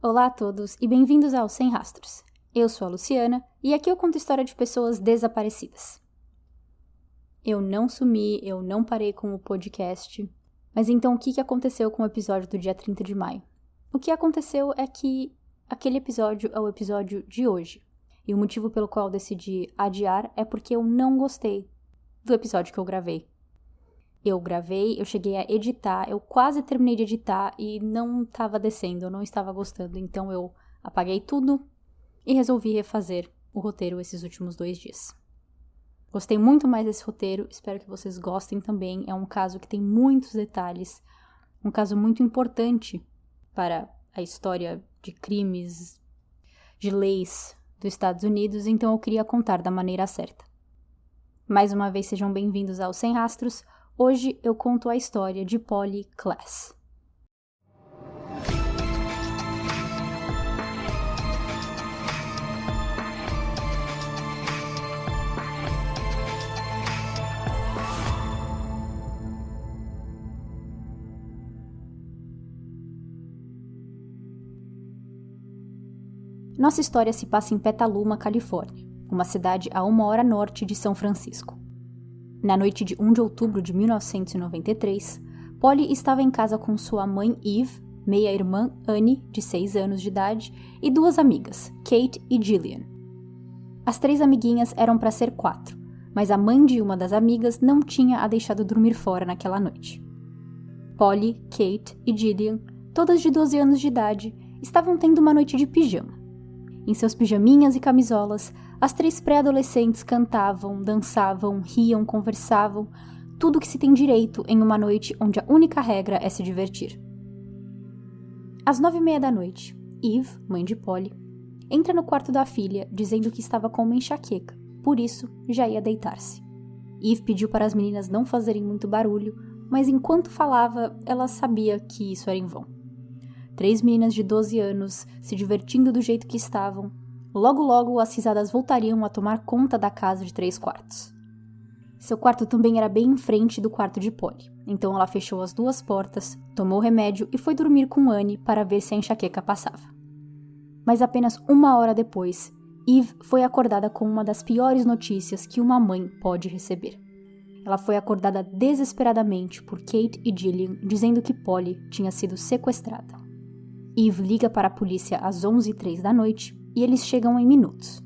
Olá a todos e bem-vindos ao Sem Rastros. Eu sou a Luciana e aqui eu conto história de pessoas desaparecidas. Eu não sumi, eu não parei com o podcast, mas então o que aconteceu com o episódio do dia 30 de maio? O que aconteceu é que aquele episódio é o episódio de hoje. E o motivo pelo qual eu decidi adiar é porque eu não gostei do episódio que eu gravei. Eu cheguei a editar, eu quase terminei de editar e não estava descendo, eu não estava gostando. Então eu apaguei tudo e resolvi refazer o roteiro esses últimos 2 dias. Gostei muito mais desse roteiro, espero que vocês gostem também. É um caso que tem muitos detalhes, um caso muito importante para a história de crimes, de leis dos Estados Unidos, então eu queria contar da maneira certa. Mais uma vez, sejam bem-vindos ao Sem Rastros. Hoje eu conto a história de Polly Klaas. Nossa história se passa em Petaluma, Califórnia, uma cidade a 1 hora norte de São Francisco. Na noite de 1 de outubro de 1993, Polly estava em casa com sua mãe Eve, meia-irmã Annie, de 6 anos de idade, e 2 amigas, Kate e Gillian. As 3 amiguinhas eram para ser 4, mas a mãe de uma das amigas não tinha a deixado dormir fora naquela noite. Polly, Kate e Gillian, todas de 12 anos de idade, estavam tendo uma noite de pijama. Em seus pijaminhas e camisolas, as 3 pré-adolescentes cantavam, dançavam, riam, conversavam, tudo o que se tem direito em uma noite onde a única regra é se divertir. Às 9h30 da noite, Eve, mãe de Polly, entra no quarto da filha dizendo que estava com uma enxaqueca, por isso já ia deitar-se. Eve pediu para as meninas não fazerem muito barulho, mas enquanto falava, ela sabia que isso era em vão. 3 meninas de 12 anos, se divertindo do jeito que estavam. Logo as risadas voltariam a tomar conta da casa de 3 quartos. Seu quarto também era bem em frente do quarto de Polly, então ela fechou as 2 portas, tomou remédio e foi dormir com Annie para ver se a enxaqueca passava. Mas apenas 1 hora depois, Eve foi acordada com uma das piores notícias que uma mãe pode receber. Ela foi acordada desesperadamente por Kate e Gillian dizendo que Polly tinha sido sequestrada. Eve liga para a polícia às 11h03 da noite e eles chegam em minutos.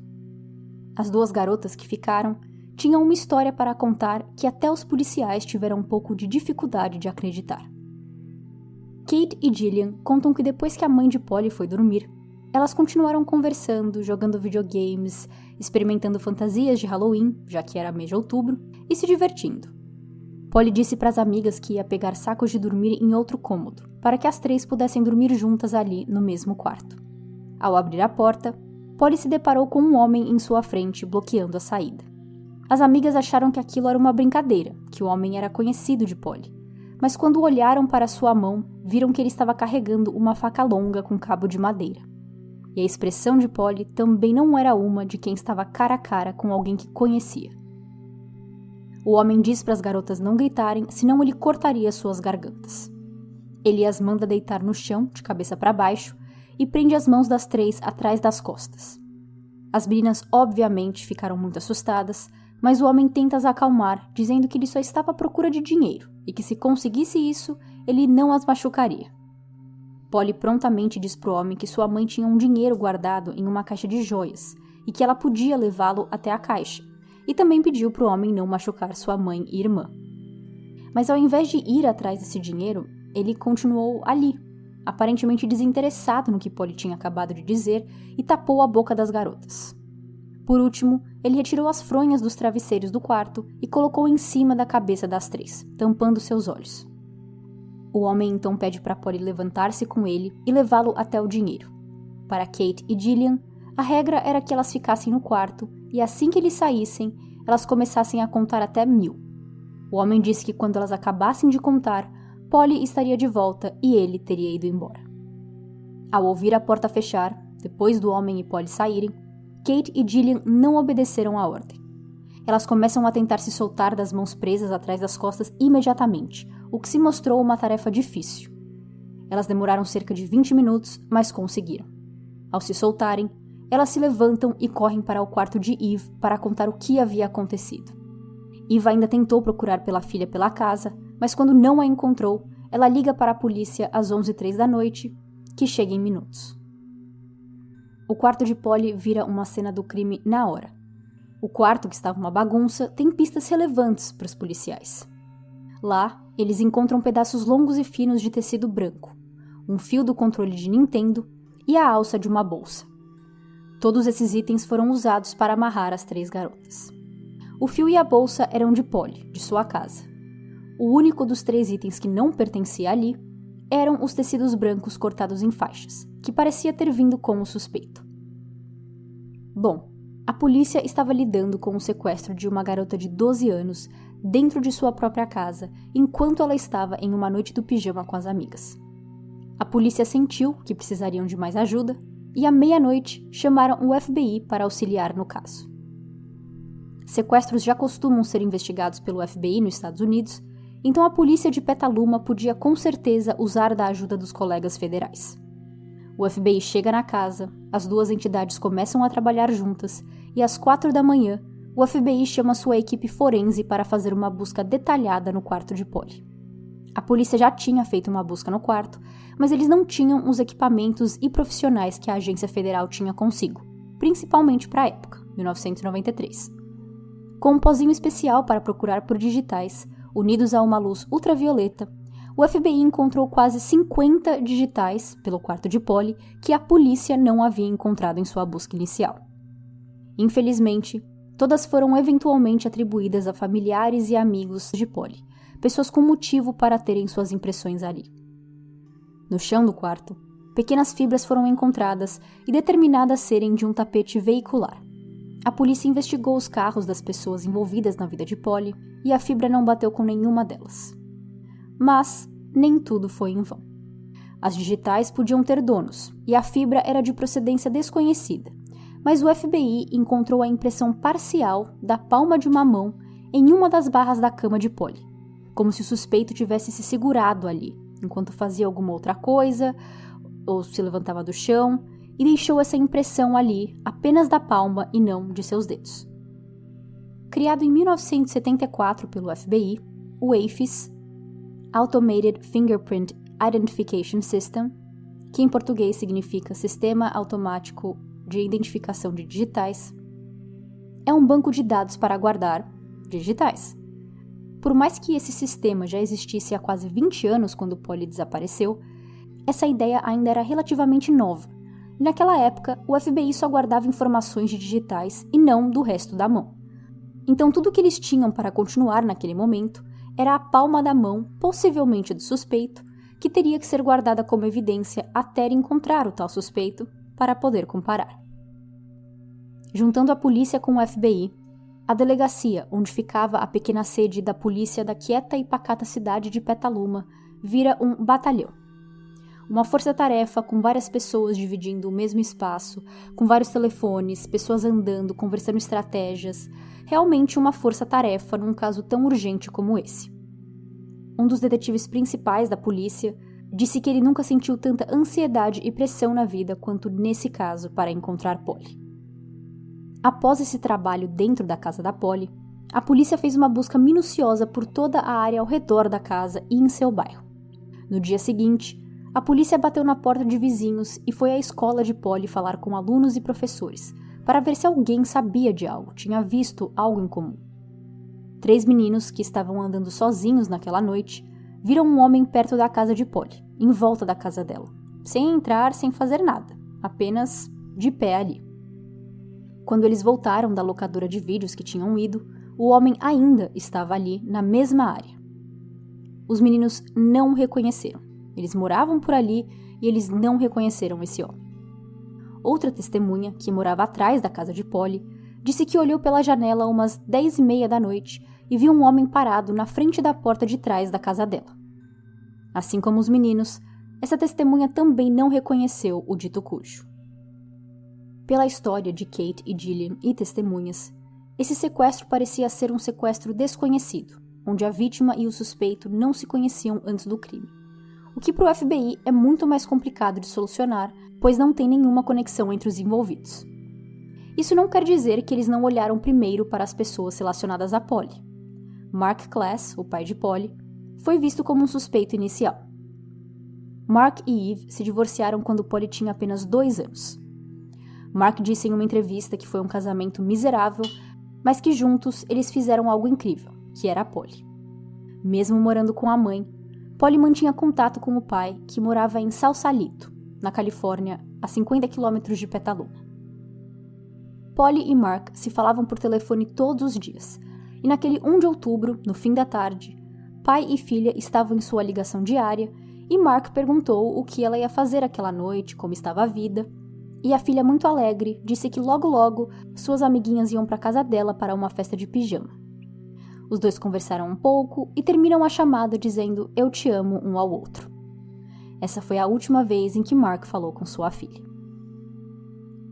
As 2 garotas que ficaram tinham uma história para contar que até os policiais tiveram um pouco de dificuldade de acreditar. Kate e Gillian contam que depois que a mãe de Polly foi dormir, elas continuaram conversando, jogando videogames, experimentando fantasias de Halloween, já que era mês de outubro, e se divertindo. Polly disse para as amigas que ia pegar sacos de dormir em outro cômodo, para que as 3 pudessem dormir juntas ali no mesmo quarto. Ao abrir a porta, Polly se deparou com um homem em sua frente, bloqueando a saída. As amigas acharam que aquilo era uma brincadeira, que o homem era conhecido de Polly, mas quando olharam para sua mão, viram que ele estava carregando uma faca longa com cabo de madeira. E a expressão de Polly também não era uma de quem estava cara a cara com alguém que conhecia. O homem diz para as garotas não gritarem, senão ele cortaria suas gargantas. Ele as manda deitar no chão, de cabeça para baixo, e prende as mãos das 3 atrás das costas. As meninas obviamente ficaram muito assustadas, mas o homem tenta as acalmar, dizendo que ele só estava à procura de dinheiro, e que se conseguisse isso, ele não as machucaria. Polly prontamente diz para o homem que sua mãe tinha um dinheiro guardado em uma caixa de joias, e que ela podia levá-lo até a caixa, e também pediu para o homem não machucar sua mãe e irmã. Mas ao invés de ir atrás desse dinheiro, ele continuou ali, aparentemente desinteressado no que Polly tinha acabado de dizer, e tapou a boca das garotas. Por último, ele retirou as fronhas dos travesseiros do quarto e colocou em cima da cabeça das 3, tampando seus olhos. O homem então pede para Polly levantar-se com ele e levá-lo até o dinheiro. Para Kate e Gillian, a regra era que elas ficassem no quarto e assim que eles saíssem, elas começassem a contar até 1000. O homem disse que quando elas acabassem de contar, Polly estaria de volta e ele teria ido embora. Ao ouvir a porta fechar, depois do homem e Polly saírem, Kate e Gillian não obedeceram à ordem. Elas começam a tentar se soltar das mãos presas atrás das costas imediatamente, o que se mostrou uma tarefa difícil. Elas demoraram cerca de 20 minutos, mas conseguiram. Ao se soltarem, elas se levantam e correm para o quarto de Eve para contar o que havia acontecido. Eve ainda tentou procurar pela filha pela casa, mas quando não a encontrou, ela liga para a polícia às 11h03 da noite, que chega em minutos. O quarto de Polly vira uma cena do crime na hora. O quarto, que estava uma bagunça, tem pistas relevantes para os policiais. Lá, eles encontram pedaços longos e finos de tecido branco, um fio do controle de Nintendo e a alça de uma bolsa. Todos esses itens foram usados para amarrar as 3 garotas. O fio e a bolsa eram de Polly, de sua casa. O único dos 3 itens que não pertencia ali eram os tecidos brancos cortados em faixas, que parecia ter vindo com o suspeito. Bom, a polícia estava lidando com o sequestro de uma garota de 12 anos dentro de sua própria casa, enquanto ela estava em uma noite do pijama com as amigas. A polícia sentiu que precisariam de mais ajuda e à meia-noite chamaram o FBI para auxiliar no caso. Sequestros já costumam ser investigados pelo FBI nos Estados Unidos, então a polícia de Petaluma podia com certeza usar da ajuda dos colegas federais. O FBI chega na casa, as 2 entidades começam a trabalhar juntas e às 4 da manhã, o FBI chama sua equipe forense para fazer uma busca detalhada no quarto de Polly. A polícia já tinha feito uma busca no quarto, mas eles não tinham os equipamentos e profissionais que a agência federal tinha consigo, principalmente para a época, 1993. Com um pozinho especial para procurar por digitais, unidos a uma luz ultravioleta, o FBI encontrou quase 50 digitais pelo quarto de Polly que a polícia não havia encontrado em sua busca inicial. Infelizmente, todas foram eventualmente atribuídas a familiares e amigos de Polly, pessoas com motivo para terem suas impressões ali. No chão do quarto, pequenas fibras foram encontradas e determinadas serem de um tapete veicular. A polícia investigou os carros das pessoas envolvidas na vida de Polly e a fibra não bateu com nenhuma delas. Mas nem tudo foi em vão. As digitais podiam ter donos e a fibra era de procedência desconhecida, mas o FBI encontrou a impressão parcial da palma de uma mão em uma das barras da cama de Polly, como se o suspeito tivesse se segurado ali, enquanto fazia alguma outra coisa, ou se levantava do chão, e deixou essa impressão ali apenas da palma e não de seus dedos. Criado em 1974 pelo FBI, o AFIS, Automated Fingerprint Identification System, que em português significa Sistema Automático de Identificação de Digitais, é um banco de dados para guardar digitais. Por mais que esse sistema já existisse há quase 20 anos quando Polly desapareceu, essa ideia ainda era relativamente nova, e naquela época o FBI só guardava informações de digitais e não do resto da mão. Então tudo que eles tinham para continuar naquele momento era a palma da mão, possivelmente do suspeito, que teria que ser guardada como evidência até encontrar o tal suspeito para poder comparar. Juntando a polícia com o FBI, a delegacia onde ficava a pequena sede da polícia da quieta e pacata cidade de Petaluma vira um batalhão. Uma força-tarefa com várias pessoas dividindo o mesmo espaço, com vários telefones, pessoas andando, conversando estratégias. Realmente uma força-tarefa num caso tão urgente como esse. Um dos detetives principais da polícia disse que ele nunca sentiu tanta ansiedade e pressão na vida quanto nesse caso para encontrar Polly. Após esse trabalho dentro da casa da Polly, a polícia fez uma busca minuciosa por toda a área ao redor da casa e em seu bairro. No dia seguinte, a polícia bateu na porta de vizinhos e foi à escola de Polly falar com alunos e professores, para ver se alguém sabia de algo, tinha visto algo em comum. 3 meninos que estavam andando sozinhos naquela noite viram um homem perto da casa de Polly, em volta da casa dela, sem entrar, sem fazer nada, apenas de pé ali. Quando eles voltaram da locadora de vídeos que tinham ido, o homem ainda estava ali, na mesma área. Os meninos não o reconheceram. Eles moravam por ali e eles não reconheceram esse homem. Outra testemunha, que morava atrás da casa de Polly, disse que olhou pela janela umas 10h30 da noite e viu um homem parado na frente da porta de trás da casa dela. Assim como os meninos, essa testemunha também não reconheceu o dito cujo. Pela história de Kate e Gillian e testemunhas, esse sequestro parecia ser um sequestro desconhecido, onde a vítima e o suspeito não se conheciam antes do crime. o que para o FBI é muito mais complicado de solucionar, pois não tem nenhuma conexão entre os envolvidos. Isso não quer dizer que eles não olharam primeiro para as pessoas relacionadas a Polly. Mark Klass, o pai de Polly, foi visto como um suspeito inicial. Mark e Eve se divorciaram quando Polly tinha apenas 2 anos. Mark disse em uma entrevista que foi um casamento miserável, mas que juntos eles fizeram algo incrível, que era a Polly. Mesmo morando com a mãe, Polly mantinha contato com o pai, que morava em Sausalito, na Califórnia, a 50 quilômetros de Petaluma. Polly e Mark se falavam por telefone todos os dias, e naquele 1 de outubro, no fim da tarde, pai e filha estavam em sua ligação diária e Mark perguntou o que ela ia fazer aquela noite, como estava a vida, e a filha, muito alegre, disse que logo suas amiguinhas iam para casa dela para uma festa de pijama. Os dois conversaram um pouco e terminam a chamada dizendo "eu te amo" um ao outro. Essa foi a última vez em que Mark falou com sua filha.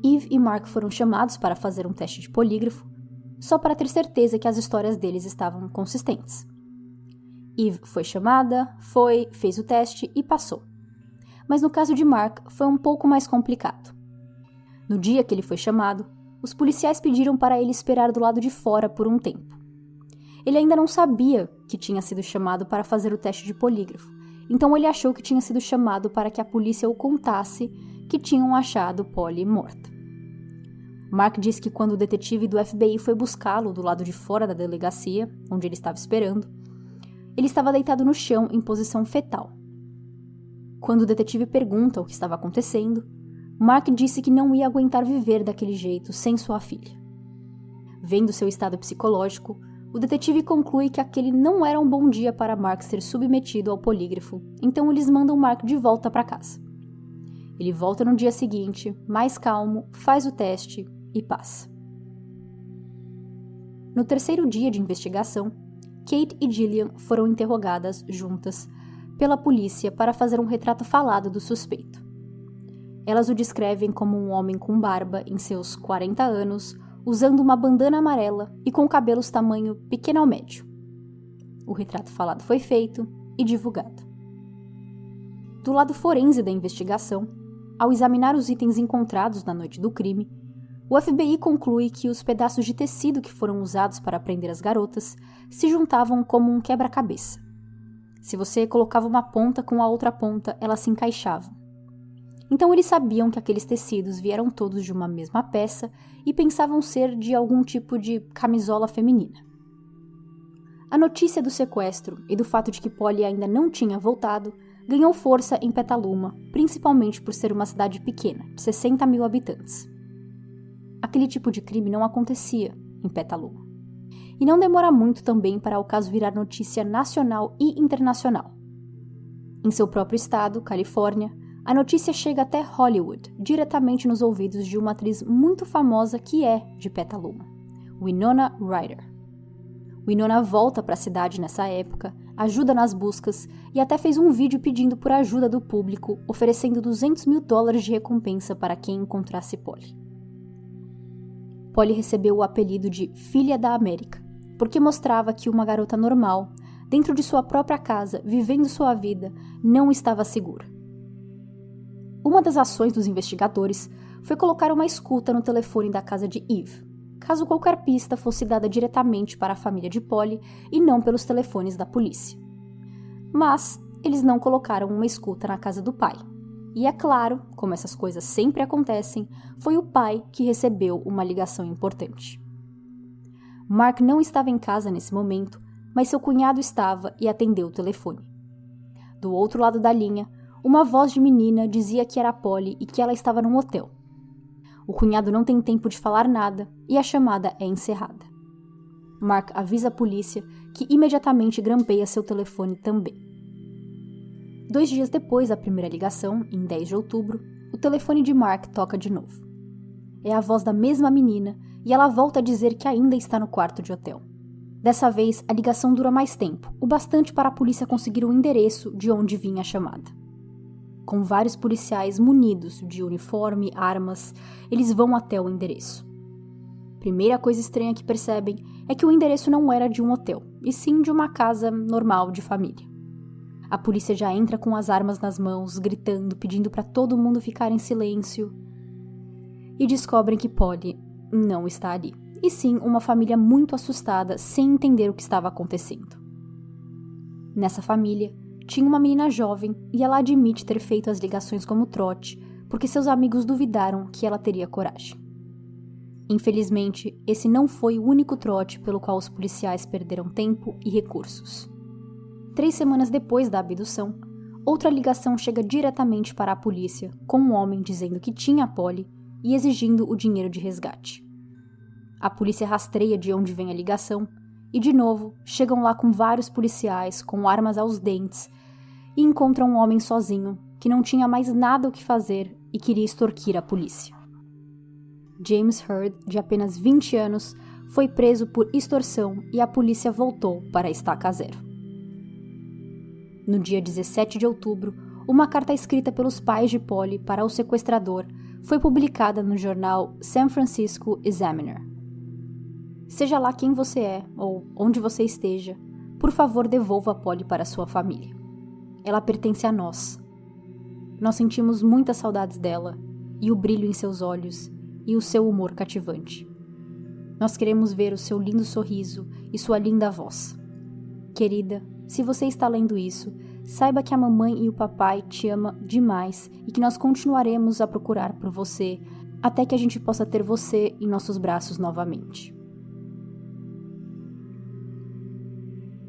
Eve e Mark foram chamados para fazer um teste de polígrafo, só para ter certeza que as histórias deles estavam consistentes. Eve foi chamada, fez o teste e passou. Mas no caso de Mark, foi um pouco mais complicado. No dia que ele foi chamado, os policiais pediram para ele esperar do lado de fora por um tempo. Ele ainda não sabia que tinha sido chamado para fazer o teste de polígrafo, então ele achou que tinha sido chamado para que a polícia o contasse que tinham achado Polly morta. Mark disse que quando o detetive do FBI foi buscá-lo do lado de fora da delegacia, onde ele estava esperando, ele estava deitado no chão em posição fetal. Quando o detetive pergunta o que estava acontecendo, Mark disse que não ia aguentar viver daquele jeito sem sua filha. Vendo seu estado psicológico, o detetive conclui que aquele não era um bom dia para Mark ser submetido ao polígrafo, então eles mandam Mark de volta para casa. Ele volta no dia seguinte, mais calmo, faz o teste e passa. No terceiro dia de investigação, Kate e Gillian foram interrogadas juntas pela polícia para fazer um retrato falado do suspeito. Elas o descrevem como um homem com barba em seus 40 anos, usando uma bandana amarela e com cabelos tamanho pequeno ao médio. O retrato falado foi feito e divulgado. Do lado forense da investigação, ao examinar os itens encontrados na noite do crime, o FBI conclui que os pedaços de tecido que foram usados para prender as garotas se juntavam como um quebra-cabeça. Se você colocava uma ponta com a outra ponta, elas se encaixavam. Então eles sabiam que aqueles tecidos vieram todos de uma mesma peça e pensavam ser de algum tipo de camisola feminina. A notícia do sequestro e do fato de que Polly ainda não tinha voltado ganhou força em Petaluma, principalmente por ser uma cidade pequena, de 60 mil habitantes. Aquele tipo de crime não acontecia em Petaluma. E não demora muito também para o caso virar notícia nacional e internacional. Em seu próprio estado, Califórnia, a notícia chega até Hollywood, diretamente nos ouvidos de uma atriz muito famosa que é de Petaluma, Winona Ryder. Winona volta para a cidade nessa época, ajuda nas buscas e até fez um vídeo pedindo por ajuda do público, oferecendo $200 mil de recompensa para quem encontrasse Polly. Polly recebeu o apelido de Filha da América, porque mostrava que uma garota normal, dentro de sua própria casa, vivendo sua vida, não estava segura. Uma das ações dos investigadores foi colocar uma escuta no telefone da casa de Eve, caso qualquer pista fosse dada diretamente para a família de Polly e não pelos telefones da polícia. Mas eles não colocaram uma escuta na casa do pai. E é claro, como essas coisas sempre acontecem, foi o pai que recebeu uma ligação importante. Mark não estava em casa nesse momento, mas seu cunhado estava e atendeu o telefone. Do outro lado da linha, uma voz de menina dizia que era Polly e que ela estava num hotel. O cunhado não tem tempo de falar nada e a chamada é encerrada. Mark avisa a polícia, que imediatamente grampeia seu telefone também. 2 dias depois da primeira ligação, em 10 de outubro, o telefone de Mark toca de novo. É a voz da mesma menina e ela volta a dizer que ainda está no quarto de hotel. Dessa vez, a ligação dura mais tempo, o bastante para a polícia conseguir o endereço de onde vinha a chamada. Com vários policiais munidos de uniforme, armas, eles vão até o endereço. Primeira coisa estranha que percebem é que o endereço não era de um hotel, e sim de uma casa normal de família. A polícia já entra com as armas nas mãos, gritando, pedindo para todo mundo ficar em silêncio. E descobrem que Polly não está ali. E sim, uma família muito assustada, sem entender o que estava acontecendo. Nessa família, tinha uma menina jovem e ela admite ter feito as ligações como trote, porque seus amigos duvidaram que ela teria coragem. Infelizmente, esse não foi o único trote pelo qual os policiais perderam tempo e recursos. 3 semanas depois da abdução, outra ligação chega diretamente para a polícia, com um homem dizendo que tinha a Polly e exigindo o dinheiro de resgate. A polícia rastreia de onde vem a ligação e, de novo, chegam lá com vários policiais com armas aos dentes e encontram um homem sozinho que não tinha mais nada o que fazer e queria extorquir a polícia. James Heard, de apenas 20 anos, foi preso por extorsão e a polícia voltou para a estaca zero. No dia 17 de outubro, uma carta escrita pelos pais de Polly para o sequestrador foi publicada no jornal San Francisco Examiner. Seja lá quem você é ou onde você esteja, por favor devolva a Polly para sua família. Ela pertence a nós. Nós sentimos muitas saudades dela, e o brilho em seus olhos, e o seu humor cativante. Nós queremos ver o seu lindo sorriso e sua linda voz. Querida, se você está lendo isso, saiba que a mamãe e o papai te amam demais e que nós continuaremos a procurar por você até que a gente possa ter você em nossos braços novamente.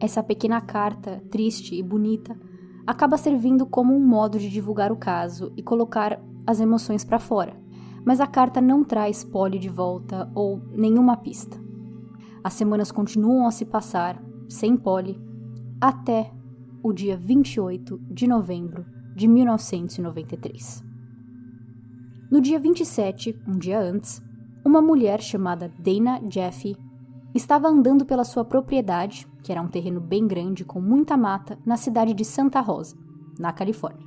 Essa pequena carta, triste e bonita, acaba servindo como um modo de divulgar o caso e colocar as emoções para fora, mas a carta não traz Polly de volta ou nenhuma pista. As semanas continuam a se passar, sem Polly, até o dia 28 de novembro de 1993. No dia 27, um dia antes, uma mulher chamada Dana Jaffe estava andando pela sua propriedade, que era um terreno bem grande com muita mata, na cidade de Santa Rosa, na Califórnia.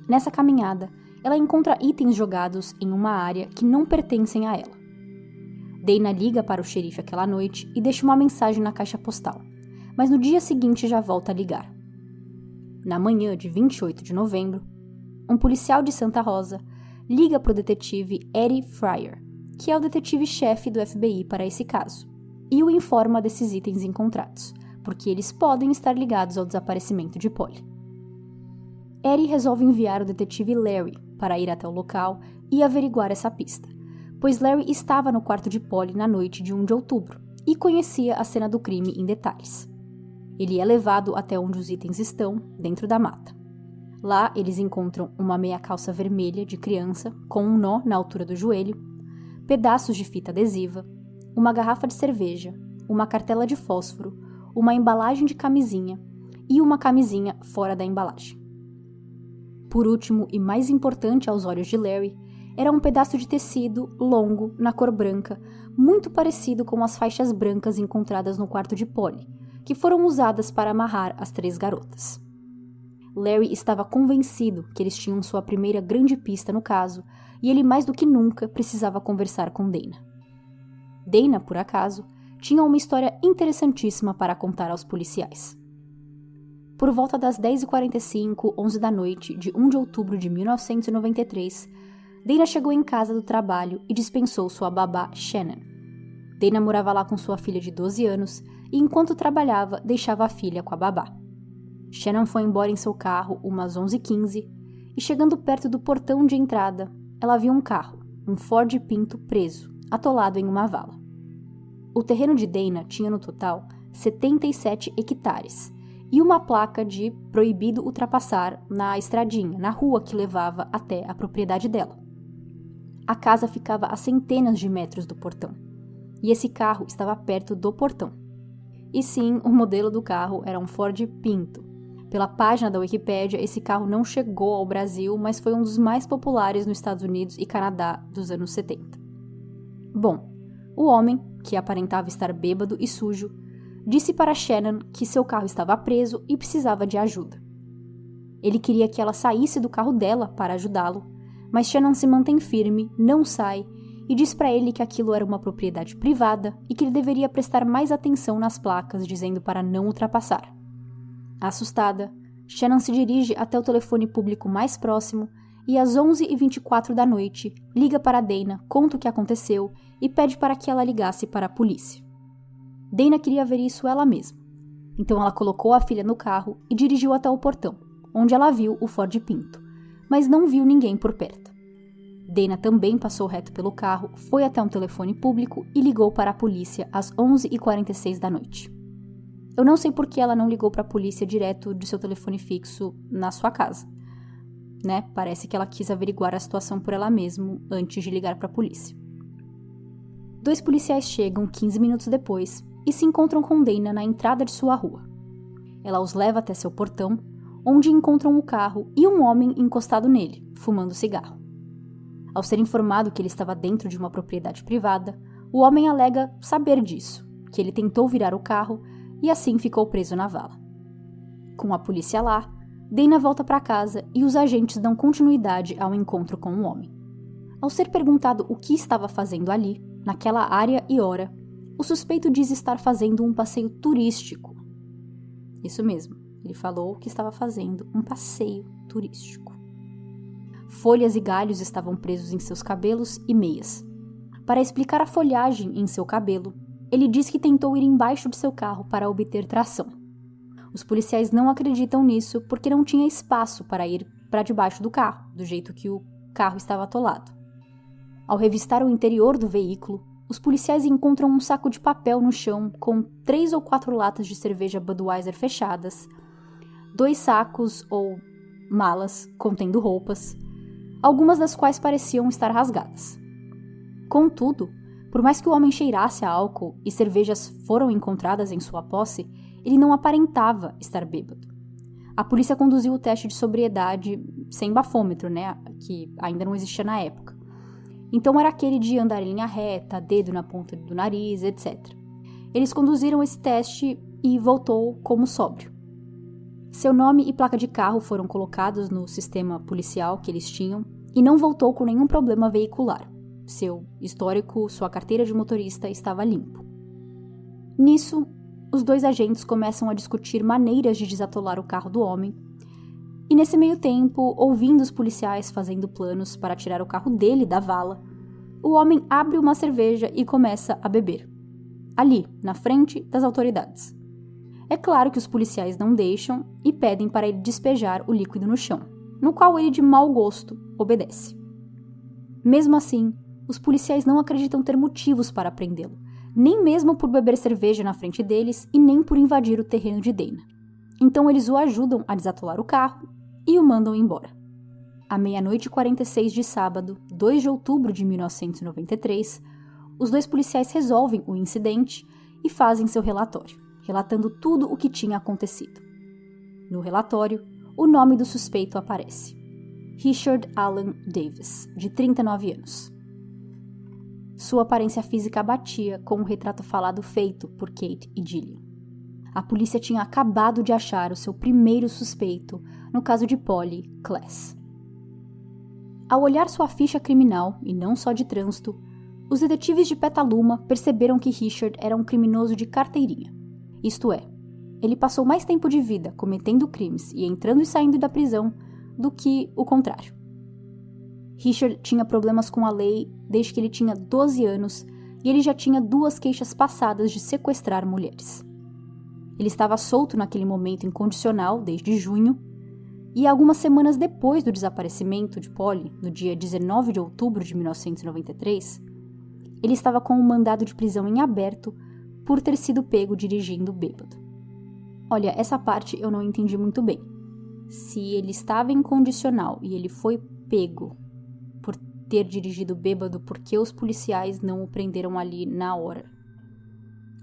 Nessa caminhada, ela encontra itens jogados em uma área que não pertencem a ela. Dana liga para o xerife aquela noite e deixa uma mensagem na caixa postal, mas no dia seguinte já volta a ligar. Na manhã de 28 de novembro, um policial de Santa Rosa liga para o detetive Eddie Fryer, que é o detetive-chefe do FBI para esse caso, e o informa desses itens encontrados, porque eles podem estar ligados ao desaparecimento de Polly. Eddie resolve enviar o detetive Larry para ir até o local e averiguar essa pista, pois Larry estava no quarto de Polly na noite de 1 de outubro e conhecia a cena do crime em detalhes. Ele é levado até onde os itens estão, dentro da mata. Lá, eles encontram uma meia calça vermelha de criança, com um nó na altura do joelho, pedaços de fita adesiva, uma garrafa de cerveja, uma cartela de fósforo, uma embalagem de camisinha e uma camisinha fora da embalagem. Por último, e mais importante aos olhos de Larry, era um pedaço de tecido longo, na cor branca, muito parecido com as faixas brancas encontradas no quarto de Polly, que foram usadas para amarrar as 3 garotas. Larry estava convencido que eles tinham sua primeira grande pista no caso, e ele mais do que nunca precisava conversar com Dana. Dana, por acaso, tinha uma história interessantíssima para contar aos policiais. Por volta das 10h45, 11 da noite de 1 de outubro de 1993, Dana chegou em casa do trabalho e dispensou sua babá Shannon. Dana morava lá com sua filha de 12 anos e, enquanto trabalhava, deixava a filha com a babá. Shannon foi embora em seu carro umas 11h15 e, chegando perto do portão de entrada, ela viu um carro, um Ford Pinto preso, atolado em uma vala. O terreno de Dana tinha no total 77 hectares e uma placa de proibido ultrapassar na estradinha, na rua que levava até a propriedade dela. A casa ficava a centenas de metros do portão, e esse carro estava perto do portão. E sim, o modelo do carro era um Ford Pinto. Pela página da Wikipédia, esse carro não chegou ao Brasil, mas foi um dos mais populares nos Estados Unidos e Canadá dos anos 70. Bom, o homem, que aparentava estar bêbado e sujo, disse para Shannon que seu carro estava preso e precisava de ajuda. Ele queria que ela saísse do carro dela para ajudá-lo, mas Shannon se mantém firme, não sai e diz para ele que aquilo era uma propriedade privada e que ele deveria prestar mais atenção nas placas, dizendo para não ultrapassar. Assustada, Shannon se dirige até o telefone público mais próximo e às 11h24 da noite liga para Dana, conta o que aconteceu e pede para que ela ligasse para a polícia. Dana queria ver isso ela mesma, então ela colocou a filha no carro e dirigiu até o portão, onde ela viu o Ford Pinto, mas não viu ninguém por perto. Dana também passou reto pelo carro, foi até um telefone público e ligou para a polícia às 11h46 da noite. Eu não sei por que ela não ligou para a polícia direto do seu telefone fixo na sua casa, né? Parece que ela quis averiguar a situação por ela mesma antes de ligar para a polícia. 2 policiais chegam 15 minutos depois e se encontram com Dana na entrada de sua rua. Ela os leva até seu portão, onde encontram o carro e um homem encostado nele, fumando cigarro. Ao ser informado que ele estava dentro de uma propriedade privada, o homem alega saber disso, que ele tentou virar o carro e assim ficou preso na vala. Com a polícia lá, Dana volta para casa e os agentes dão continuidade ao encontro com o homem. Ao ser perguntado o que estava fazendo ali, naquela área e hora, o suspeito diz estar fazendo um passeio turístico. Isso mesmo, ele falou que estava fazendo um passeio turístico. Folhas e galhos estavam presos em seus cabelos e meias. Para explicar a folhagem em seu cabelo, ele diz que tentou ir embaixo de seu carro para obter tração. Os policiais não acreditam nisso porque não tinha espaço para ir para debaixo do carro, do jeito que o carro estava atolado. Ao revistar o interior do veículo, os policiais encontram um saco de papel no chão com 3 ou 4 latas de cerveja Budweiser fechadas, 2 sacos ou malas contendo roupas, algumas das quais pareciam estar rasgadas. Contudo, por mais que o homem cheirasse a álcool e cervejas foram encontradas em sua posse, ele não aparentava estar bêbado. A polícia conduziu o teste de sobriedade sem bafômetro, né, que ainda não existia na época. Então era aquele de andar em linha reta, dedo na ponta do nariz, etc. Eles conduziram esse teste e voltou como sóbrio. Seu nome e placa de carro foram colocados no sistema policial que eles tinham e não voltou com nenhum problema veicular. Seu histórico, sua carteira de motorista estava limpo. Nisso, os 2 agentes começam a discutir maneiras de desatolar o carro do homem, e nesse meio tempo, ouvindo os policiais fazendo planos para tirar o carro dele da vala, o homem abre uma cerveja e começa a beber, ali, na frente das autoridades. É claro que os policiais não deixam e pedem para ele despejar o líquido no chão, no qual ele, de mau gosto, obedece. Mesmo assim, os policiais não acreditam ter motivos para prendê-lo, nem mesmo por beber cerveja na frente deles e nem por invadir o terreno de Dana. Então eles o ajudam a desatolar o carro e o mandam embora. À 00h46 de sábado, 2 de outubro de 1993, os 2 policiais resolvem o incidente e fazem seu relatório, relatando tudo o que tinha acontecido. No relatório, o nome do suspeito aparece: Richard Alan Davis, de 39 anos. Sua aparência física batia com o retrato falado feito por Kate e Gillian. A polícia tinha acabado de achar o seu primeiro suspeito no caso de Polly Klaas. Ao olhar sua ficha criminal, e não só de trânsito, os detetives de Petaluma perceberam que Richard era um criminoso de carteirinha. Isto é, ele passou mais tempo de vida cometendo crimes e entrando e saindo da prisão do que o contrário. Richard tinha problemas com a lei desde que ele tinha 12 anos e ele já tinha 2 queixas passadas de sequestrar mulheres. Ele estava solto naquele momento incondicional desde junho e algumas semanas depois do desaparecimento de Polly, no dia 19 de outubro de 1993, ele estava com um mandado de prisão em aberto por ter sido pego dirigindo bêbado. Olha, essa parte eu não entendi muito bem. Se ele estava em condicional e ele foi pego por ter dirigido bêbado, por que os policiais não o prenderam ali na hora?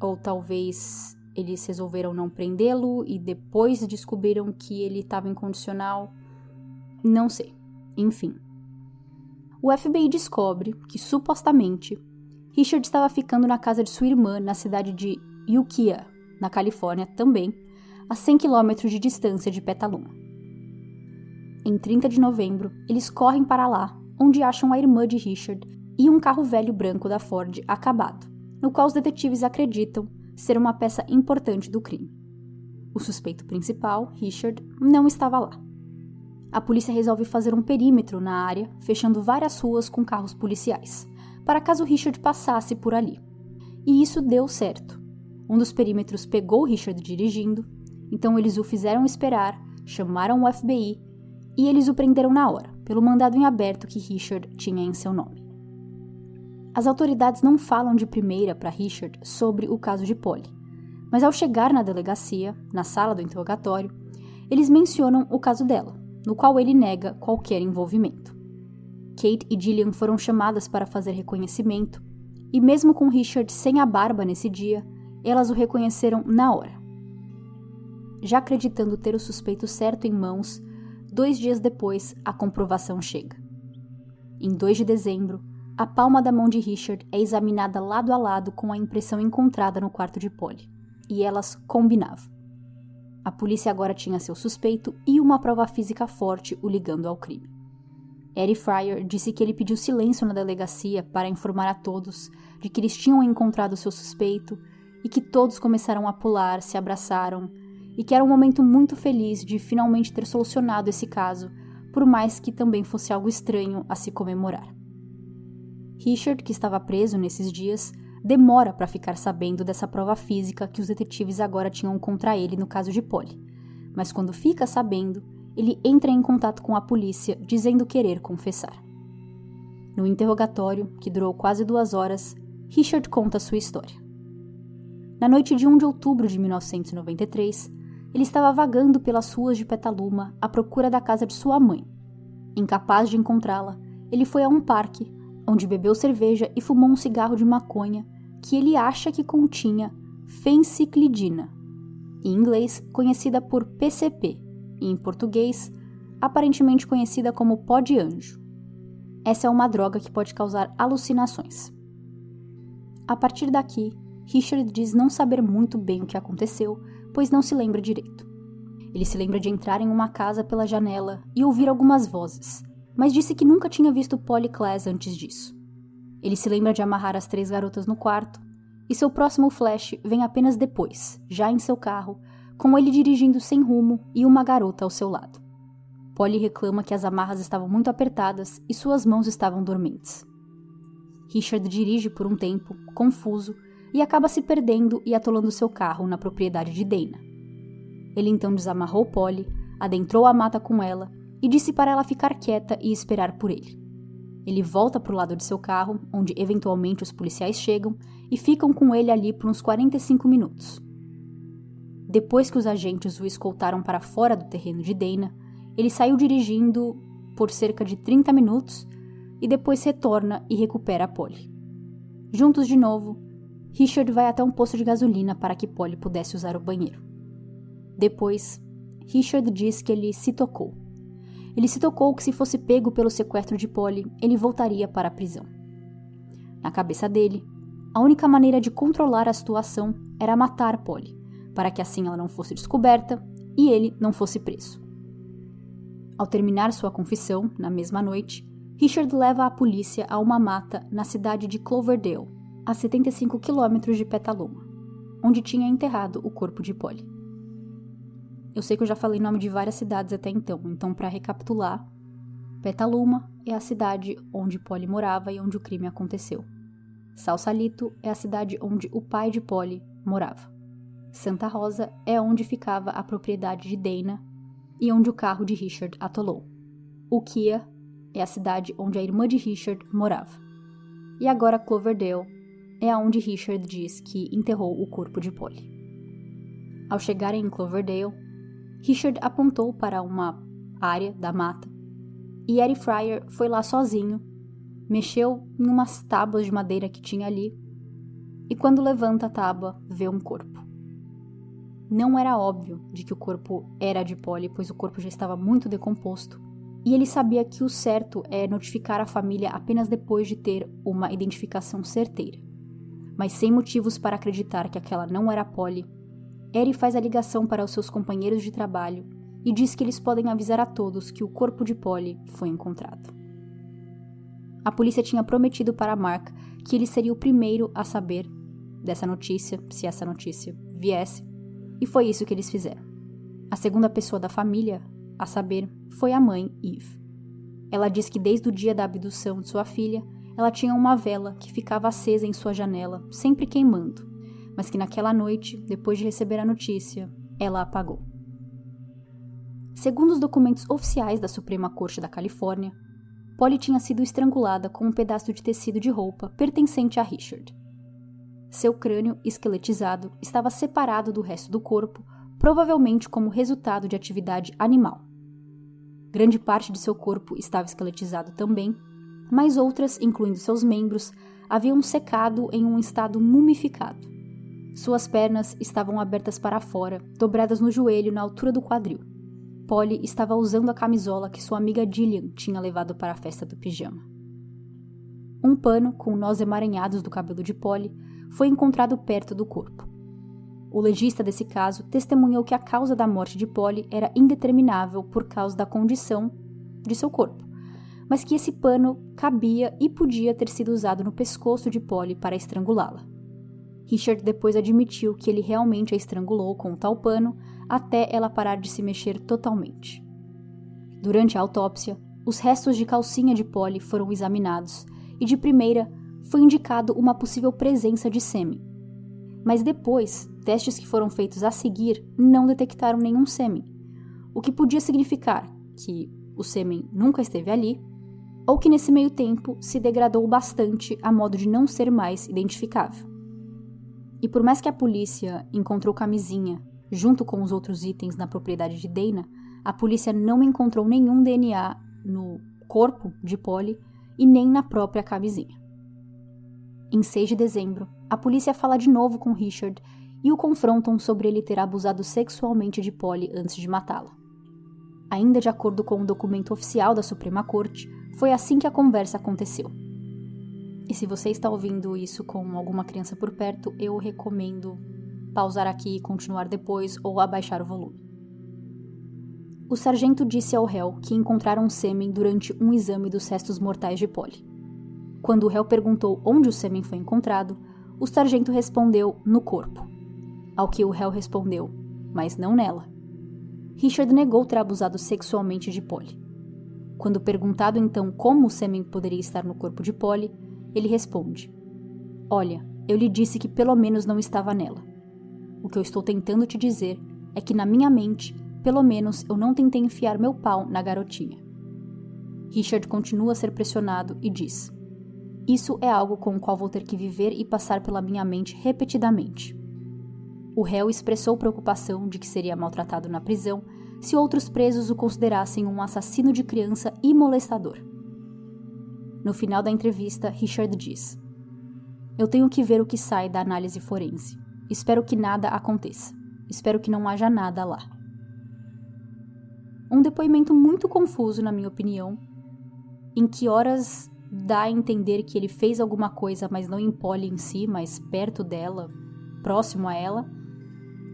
Ou talvez eles resolveram não prendê-lo e depois descobriram que ele estava em condicional? Não sei. Enfim. O FBI descobre que, supostamente, Richard estava ficando na casa de sua irmã na cidade de Ukiah, na Califórnia também, a 100 km de distância de Petaluma. Em 30 de novembro, eles correm para lá, onde acham a irmã de Richard e um carro velho branco da Ford acabado, no qual os detetives acreditam ser uma peça importante do crime. O suspeito principal, Richard, não estava lá. A polícia resolve fazer um perímetro na área, fechando várias ruas com carros policiais, para caso Richard passasse por ali. E isso deu certo. Um dos perímetros pegou Richard dirigindo, então eles o fizeram esperar, chamaram o FBI e eles o prenderam na hora, pelo mandado em aberto que Richard tinha em seu nome. As autoridades não falam de primeira para Richard sobre o caso de Polly, mas ao chegar na delegacia, na sala do interrogatório, eles mencionam o caso dela, no qual ele nega qualquer envolvimento. Kate e Gillian foram chamadas para fazer reconhecimento, e mesmo com Richard sem a barba nesse dia, elas o reconheceram na hora. Já acreditando ter o suspeito certo em mãos, 2 dias depois, a comprovação chega. Em 2 de dezembro, a palma da mão de Richard é examinada lado a lado com a impressão encontrada no quarto de Polly, e elas combinavam. A polícia agora tinha seu suspeito e uma prova física forte o ligando ao crime. Eddie Fryer disse que ele pediu silêncio na delegacia para informar a todos de que eles tinham encontrado seu suspeito e que todos começaram a pular, se abraçaram, e que era um momento muito feliz de finalmente ter solucionado esse caso, por mais que também fosse algo estranho a se comemorar. Richard, que estava preso nesses dias, demora para ficar sabendo dessa prova física que os detetives agora tinham contra ele no caso de Polly, mas quando fica sabendo, ele entra em contato com a polícia dizendo querer confessar. No interrogatório, que durou quase 2 horas, Richard conta sua história. Na noite de 1 de outubro de 1993, ele estava vagando pelas ruas de Petaluma à procura da casa de sua mãe. Incapaz de encontrá-la, ele foi a um parque, onde bebeu cerveja e fumou um cigarro de maconha que ele acha que continha fenciclidina, em inglês conhecida por PCP, e em português aparentemente conhecida como pó de anjo. Essa é uma droga que pode causar alucinações. A partir daqui, Richard diz não saber muito bem o que aconteceu, pois não se lembra direito. Ele se lembra de entrar em uma casa pela janela e ouvir algumas vozes, mas disse que nunca tinha visto Polly Klaas antes disso. Ele se lembra de amarrar as 3 garotas no quarto, e seu próximo flash vem apenas depois, já em seu carro, com ele dirigindo sem rumo e uma garota ao seu lado. Polly reclama que as amarras estavam muito apertadas e suas mãos estavam dormentes. Richard dirige por um tempo, confuso, e acaba se perdendo e atolando seu carro na propriedade de Dana. Ele então desamarrou Polly, adentrou a mata com ela e disse para ela ficar quieta e esperar por ele. Ele volta para o lado de seu carro, onde eventualmente os policiais chegam e ficam com ele ali por uns 45 minutos. Depois que os agentes o escoltaram para fora do terreno de Dana, ele saiu dirigindo por cerca de 30 minutos e depois retorna e recupera a Polly. Juntos de novo, Richard vai até um posto de gasolina para que Polly pudesse usar o banheiro. Depois, Richard diz que ele se tocou. Ele se tocou que se fosse pego pelo sequestro de Polly, ele voltaria para a prisão. Na cabeça dele, a única maneira de controlar a situação era matar Polly, para que assim ela não fosse descoberta e ele não fosse preso. Ao terminar sua confissão, na mesma noite, Richard leva a polícia a uma mata na cidade de Cloverdale, a 75 quilômetros de Petaluma, onde tinha enterrado o corpo de Polly. Eu sei que eu já falei o nome de várias cidades até então para recapitular, Petaluma é a cidade onde Polly morava e onde o crime aconteceu. Sausalito é a cidade onde o pai de Polly morava. Santa Rosa é onde ficava a propriedade de Dana e onde o carro de Richard atolou. Ukiah é a cidade onde a irmã de Richard morava. E agora Cloverdale é onde Richard diz que enterrou o corpo de Polly. Ao chegarem em Cloverdale, Richard apontou para uma área da mata e Eddie Fryer foi lá sozinho, mexeu em umas tábuas de madeira que tinha ali e quando levanta a tábua, vê um corpo. Não era óbvio de que o corpo era de Polly, pois o corpo já estava muito decomposto e ele sabia que o certo é notificar a família apenas depois de ter uma identificação certeira. Mas sem motivos para acreditar que aquela não era Polly, Eddie faz a ligação para os seus companheiros de trabalho e diz que eles podem avisar a todos que o corpo de Polly foi encontrado. A polícia tinha prometido para Mark que ele seria o primeiro a saber dessa notícia, se essa notícia viesse, E foi isso que eles fizeram. A segunda pessoa da família, a saber, foi a mãe, Eve. Ela diz que desde o dia da abdução de sua filha, ela tinha uma vela que ficava acesa em sua janela, sempre queimando, mas que naquela noite, depois de receber a notícia, ela apagou. Segundo os documentos oficiais da Suprema Corte da Califórnia, Polly tinha sido estrangulada com um pedaço de tecido de roupa pertencente a Richard. Seu crânio, esqueletizado, estava separado do resto do corpo, provavelmente como resultado de atividade animal. Grande parte de seu corpo estava esqueletizado também, mas outras, incluindo seus membros, haviam secado em um estado mumificado. Suas pernas estavam abertas para fora, dobradas no joelho na altura do quadril. Polly estava usando a camisola que sua amiga Gillian tinha levado para a festa do pijama. Um pano com nós emaranhados do cabelo de Polly foi encontrado perto do corpo. O legista desse caso testemunhou que a causa da morte de Polly era indeterminável por causa da condição de seu corpo, mas que esse pano cabia e podia ter sido usado no pescoço de Polly para estrangulá-la. Richard depois admitiu que ele realmente a estrangulou com o tal pano até ela parar de se mexer totalmente. Durante a autópsia, os restos de calcinha de Polly foram examinados e de primeira foi indicado uma possível presença de sêmen. Mas depois, testes que foram feitos a seguir não detectaram nenhum sêmen, o que podia significar que o sêmen nunca esteve ali ou que nesse meio tempo se degradou bastante a modo de não ser mais identificável. E por mais que a polícia encontrou camisinha junto com os outros itens na propriedade de Dana, a polícia não encontrou nenhum DNA no corpo de Polly e nem na própria camisinha. Em 6 de dezembro, a polícia fala de novo com Richard e o confrontam sobre ele ter abusado sexualmente de Polly antes de matá-la. Ainda de acordo com o documento oficial da Suprema Corte, foi assim que a conversa aconteceu. E se você está ouvindo isso com alguma criança por perto, eu recomendo pausar aqui e continuar depois ou abaixar o volume. O sargento disse ao réu que encontraram sêmen durante um exame dos restos mortais de Polly. Quando o réu perguntou onde o sêmen foi encontrado, o sargento respondeu no corpo. Ao que o réu respondeu, mas não nela. Richard negou ter abusado sexualmente de Polly. Quando perguntado então como o sêmen poderia estar no corpo de Polly, ele responde: "Olha, eu lhe disse que pelo menos não estava nela. O que eu estou tentando te dizer é que na minha mente, pelo menos eu não tentei enfiar meu pau na garotinha." Richard continua a ser pressionado e diz: "Isso é algo com o qual vou ter que viver e passar pela minha mente repetidamente." O réu expressou preocupação de que seria maltratado na prisão se outros presos o considerassem um assassino de criança e molestador. No final da entrevista, Richard diz: "Eu tenho que ver o que sai da análise forense. Espero que nada aconteça. Espero que não haja nada lá." Um depoimento muito confuso, na minha opinião, em que horas dá a entender que ele fez alguma coisa, mas não em Polly em si, mas perto dela, próximo a ela,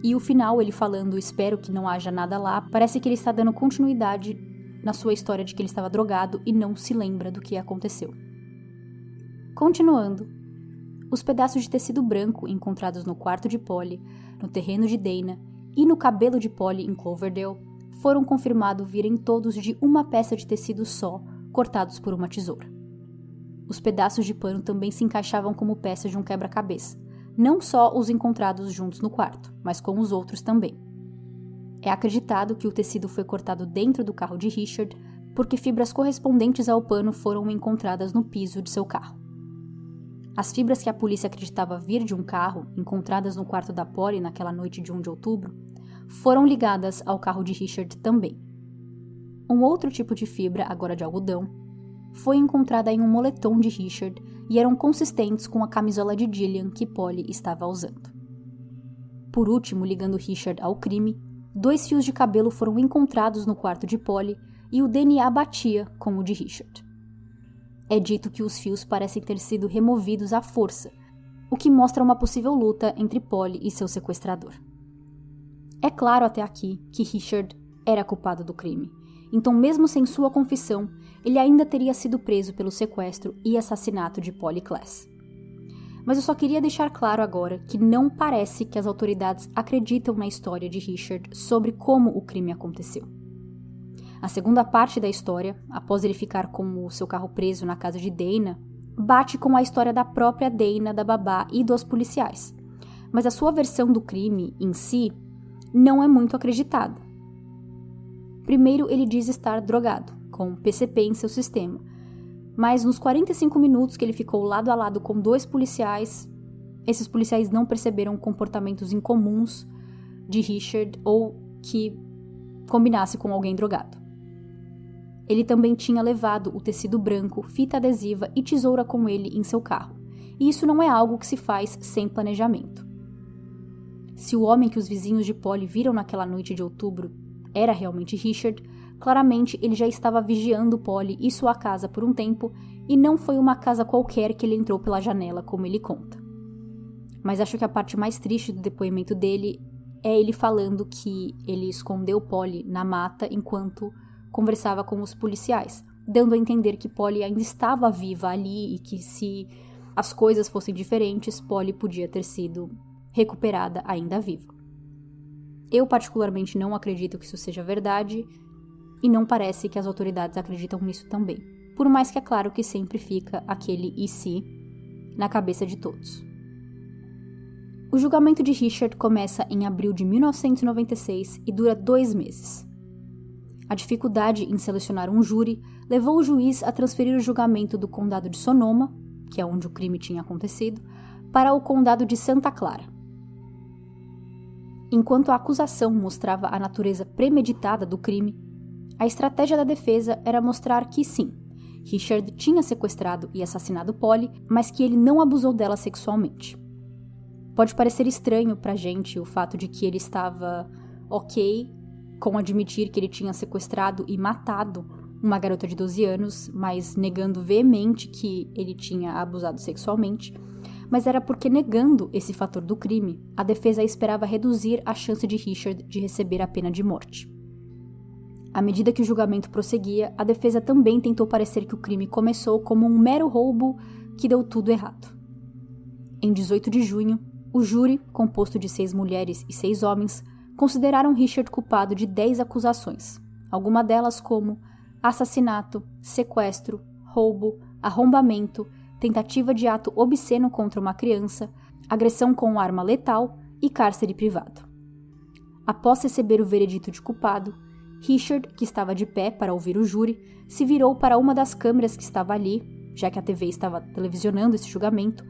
e o final ele falando "espero que não haja nada lá", parece que ele está dando continuidade na sua história de que ele estava drogado e não se lembra do que aconteceu. Continuando, os pedaços de tecido branco encontrados no quarto de Polly, no terreno de Dana e no cabelo de Polly em Cloverdale foram confirmados virem todos de uma peça de tecido só, cortados por uma tesoura. Os pedaços de pano também se encaixavam como peças de um quebra-cabeça, não só os encontrados juntos no quarto, mas com os outros também. É acreditado que o tecido foi cortado dentro do carro de Richard, porque fibras correspondentes ao pano foram encontradas no piso de seu carro. As fibras que a polícia acreditava vir de um carro, encontradas no quarto da Polly naquela noite de 1 de outubro, foram ligadas ao carro de Richard também. Um outro tipo de fibra, agora de algodão, foi encontrada em um moletom de Richard e eram consistentes com a camisola de Gillian que Polly estava usando. Por último, ligando Richard ao crime, 2 fios de cabelo foram encontrados no quarto de Polly e o DNA batia com o de Richard. É dito que os fios parecem ter sido removidos à força, o que mostra uma possível luta entre Polly e seu sequestrador. É claro até aqui que Richard era culpado do crime, então mesmo sem sua confissão, ele ainda teria sido preso pelo sequestro e assassinato de Polly Klaas. Mas eu só queria deixar claro agora que não parece que as autoridades acreditam na história de Richard sobre como o crime aconteceu. A segunda parte da história, após ele ficar com o seu carro preso na casa de Dana, bate com a história da própria Dana, da babá e dos policiais. Mas a sua versão do crime, em si, não é muito acreditada. Primeiro, ele diz estar drogado, com PCP em seu sistema. Mas nos 45 minutos que ele ficou lado a lado com 2 policiais, esses policiais não perceberam comportamentos incomuns de Richard ou que combinasse com alguém drogado. Ele também tinha levado o tecido branco, fita adesiva e tesoura com ele em seu carro. E isso não é algo que se faz sem planejamento. Se o homem que os vizinhos de Polly viram naquela noite de outubro era realmente Richard, claramente ele já estava vigiando Polly e sua casa por um tempo, e não foi uma casa qualquer que ele entrou pela janela, como ele conta. Mas acho que a parte mais triste do depoimento dele é ele falando que ele escondeu Polly na mata enquanto conversava com os policiais, dando a entender que Polly ainda estava viva ali e que se as coisas fossem diferentes, Polly podia ter sido recuperada ainda viva. Eu particularmente não acredito que isso seja verdade e não parece que as autoridades acreditam nisso também, por mais que é claro que sempre fica aquele e se na cabeça de todos. O julgamento de Richard começa em abril de 1996 e dura 2 meses. A dificuldade em selecionar um júri levou o juiz a transferir o julgamento do condado de Sonoma, que é onde o crime tinha acontecido, para o condado de Santa Clara. Enquanto a acusação mostrava a natureza premeditada do crime, a estratégia da defesa era mostrar que sim, Richard tinha sequestrado e assassinado Polly, mas que ele não abusou dela sexualmente. Pode parecer estranho pra gente o fato de que ele estava ok com admitir que ele tinha sequestrado e matado uma garota de 12 anos, mas negando veemente que ele tinha abusado sexualmente, mas era porque, negando esse fator do crime, a defesa esperava reduzir a chance de Richard de receber a pena de morte. À medida que o julgamento prosseguia, a defesa também tentou parecer que o crime começou como um mero roubo que deu tudo errado. Em 18 de junho, o júri, composto de 6 mulheres e 6 homens, consideraram Richard culpado de 10 acusações, algumas delas como assassinato, sequestro, roubo, arrombamento, tentativa de ato obsceno contra uma criança, agressão com arma letal e cárcere privado. Após receber o veredito de culpado, Richard, que estava de pé para ouvir o júri, se virou para uma das câmeras que estava ali, já que a TV estava televisionando esse julgamento,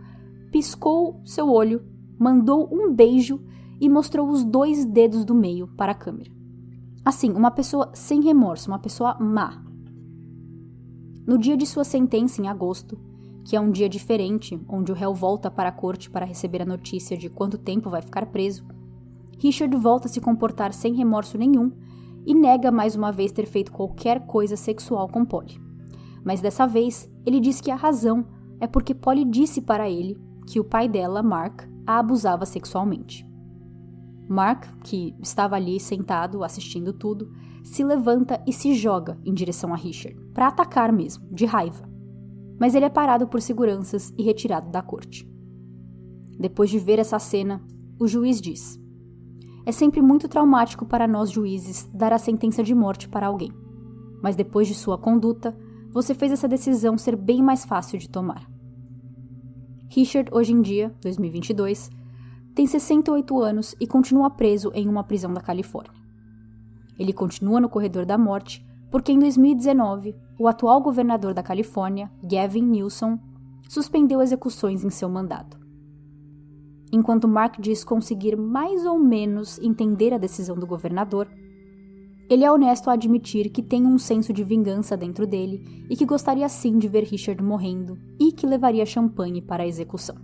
piscou seu olho, mandou um beijo e mostrou os 2 dedos do meio para a câmera. Assim, uma pessoa sem remorso, uma pessoa má. No dia de sua sentença, em agosto, que é um dia diferente, onde o réu volta para a corte para receber a notícia de quanto tempo vai ficar preso, Richard volta a se comportar sem remorso nenhum e nega mais uma vez ter feito qualquer coisa sexual com Polly. Mas dessa vez, ele diz que a razão é porque Polly disse para ele que o pai dela, Mark, a abusava sexualmente. Mark, que estava ali sentado assistindo tudo, se levanta e se joga em direção a Richard, para atacar mesmo, de raiva. Mas ele é parado por seguranças e retirado da corte. Depois de ver essa cena, o juiz diz: "É sempre muito traumático para nós juízes dar a sentença de morte para alguém. Mas depois de sua conduta, você fez essa decisão ser bem mais fácil de tomar." Richard, hoje em dia, 2022, tem 68 anos e continua preso em uma prisão da Califórnia. Ele continua no corredor da morte porque em 2019, o atual governador da Califórnia, Gavin Newsom, suspendeu execuções em seu mandato. Enquanto Mark diz conseguir mais ou menos entender a decisão do governador, ele é honesto a admitir que tem um senso de vingança dentro dele e que gostaria sim de ver Richard morrendo e que levaria champanhe para a execução.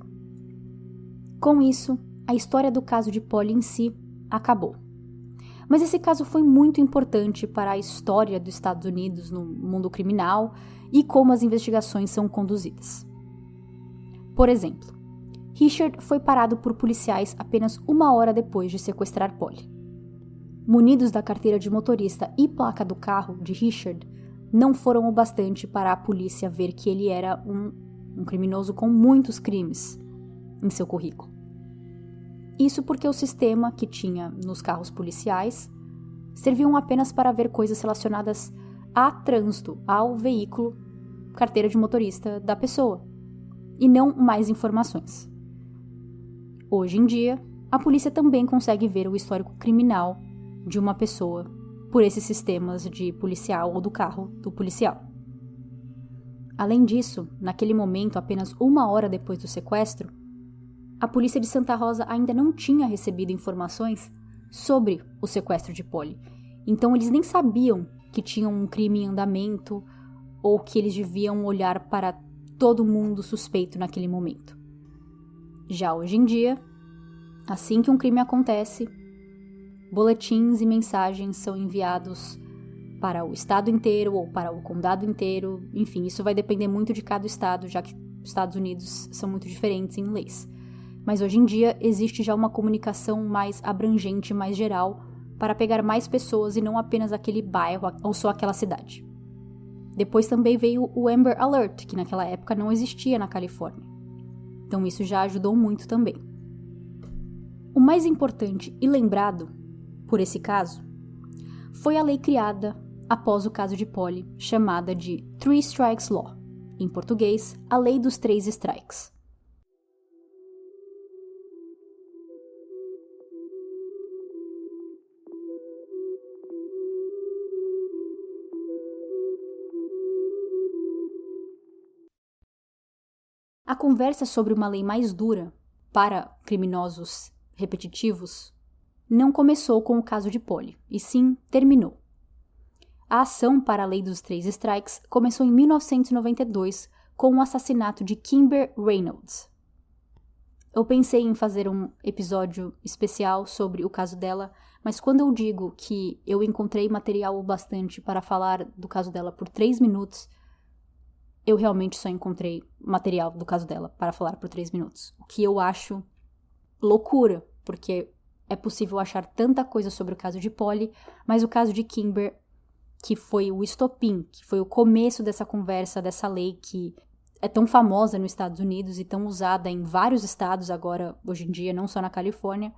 Com isso, a história do caso de Polly em si acabou. Mas esse caso foi muito importante para a história dos Estados Unidos no mundo criminal e como as investigações são conduzidas. Por exemplo, Richard foi parado por policiais apenas 1 hora depois de sequestrar Polly. Munidos da carteira de motorista e placa do carro de Richard, não foram o bastante para a polícia ver que ele era um criminoso com muitos crimes. em seu currículo. Isso porque o sistema que tinha nos carros policiais serviam apenas para ver coisas relacionadas a trânsito, ao veículo, carteira de motorista da pessoa, e não mais informações. Hoje em dia, a polícia também consegue ver o histórico criminal de uma pessoa por esses sistemas de policial ou do carro do policial. Além disso, naquele momento, apenas 1 hora depois do sequestro, a polícia de Santa Rosa ainda não tinha recebido informações sobre o sequestro de Polly. Então eles nem sabiam que tinham um crime em andamento ou que eles deviam olhar para todo mundo suspeito naquele momento. Já hoje em dia, assim que um crime acontece, boletins e mensagens são enviados para o estado inteiro ou para o condado inteiro. Enfim, isso vai depender muito de cada estado, já que os Estados Unidos são muito diferentes em leis. Mas hoje em dia existe já uma comunicação mais abrangente, mais geral, para pegar mais pessoas e não apenas aquele bairro ou só aquela cidade. Depois também veio o Amber Alert, que naquela época não existia na Califórnia. Então isso já ajudou muito também. O mais importante e lembrado por esse caso foi a lei criada após o caso de Polly, chamada de Three Strikes Law, em português, a Lei dos 3 Strikes. A conversa sobre uma lei mais dura para criminosos repetitivos não começou com o caso de Polly, e sim terminou. A ação para a Lei dos 3 Strikes começou em 1992 com o assassinato de Kimber Reynolds. Eu pensei em fazer um episódio especial sobre o caso dela, mas quando eu digo que eu encontrei material o bastante para falar do caso dela por 3 minutos, eu realmente só encontrei material do caso dela para falar por 3 minutos. O que eu acho loucura, porque é possível achar tanta coisa sobre o caso de Polly, mas o caso de Kimber, que foi o estopim, que foi o começo dessa conversa, dessa lei que é tão famosa nos Estados Unidos e tão usada em vários estados agora, hoje em dia, não só na Califórnia,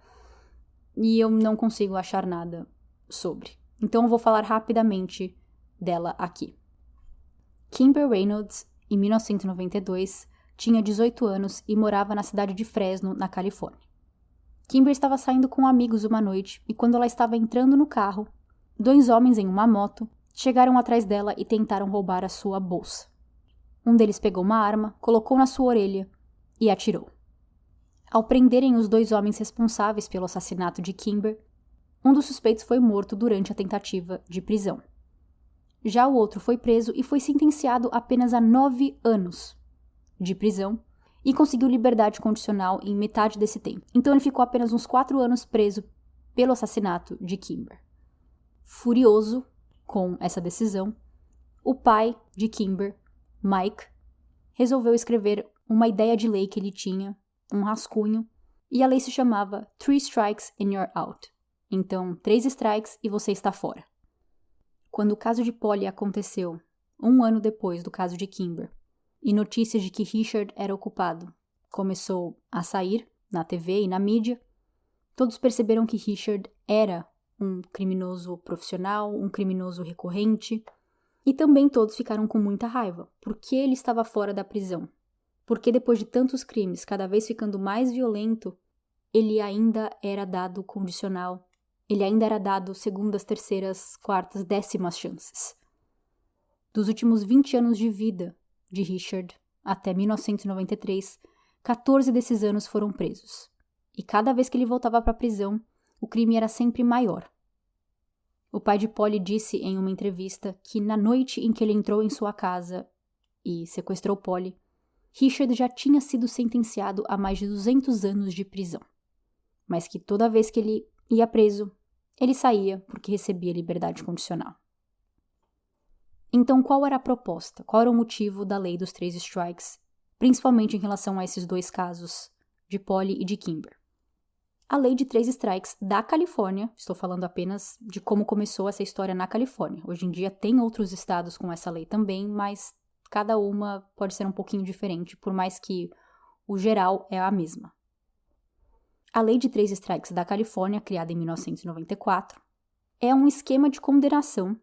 e eu não consigo achar nada sobre. Então eu vou falar rapidamente dela aqui. Kimber Reynolds, em 1992, tinha 18 anos e morava na cidade de Fresno, na Califórnia. Kimber estava saindo com amigos uma noite e quando ela estava entrando no carro, 2 homens em uma moto chegaram atrás dela e tentaram roubar a sua bolsa. Um deles pegou uma arma, colocou na sua orelha e atirou. Ao prenderem os 2 homens responsáveis pelo assassinato de Kimber, um dos suspeitos foi morto durante a tentativa de prisão. Já o outro foi preso e foi sentenciado apenas a 9 anos de prisão e conseguiu liberdade condicional em metade desse tempo. Então ele ficou apenas uns 4 anos preso pelo assassinato de Kimber. Furioso com essa decisão, o pai de Kimber, Mike, resolveu escrever uma ideia de lei que ele tinha, um rascunho, e a lei se chamava 3 Strikes and You're Out. Então, 3 strikes e você está fora. Quando o caso de Polly aconteceu, 1 ano depois do caso de Kimber, e notícias de que Richard era o culpado começou a sair na TV e na mídia, todos perceberam que Richard era um criminoso profissional, um criminoso recorrente, e também todos ficaram com muita raiva, porque ele estava fora da prisão. Porque depois de tantos crimes, cada vez ficando mais violento, ele ainda era dado condicional. Ele ainda era dado segundas, terceiras, quartas, 10ª chances. Dos últimos 20 anos de vida de Richard, até 1993, 14 desses anos foram presos. E cada vez que ele voltava para a prisão, o crime era sempre maior. O pai de Polly disse em uma entrevista que na noite em que ele entrou em sua casa e sequestrou Polly, Richard já tinha sido sentenciado a mais de 200 anos de prisão. Mas que toda vez que ele ia preso, ele saía porque recebia liberdade condicional. Então, qual era a proposta? Qual era o motivo da lei dos 3 strikes, principalmente em relação a esses 2 casos, de Polly e de Kimber? A lei de 3 strikes da Califórnia, estou falando apenas de como começou essa história na Califórnia. Hoje em dia tem outros estados com essa lei também, mas cada uma pode ser um pouquinho diferente, por mais que o geral é a mesma. A Lei de 3 Strikes da Califórnia, criada em 1994, é um esquema de condenação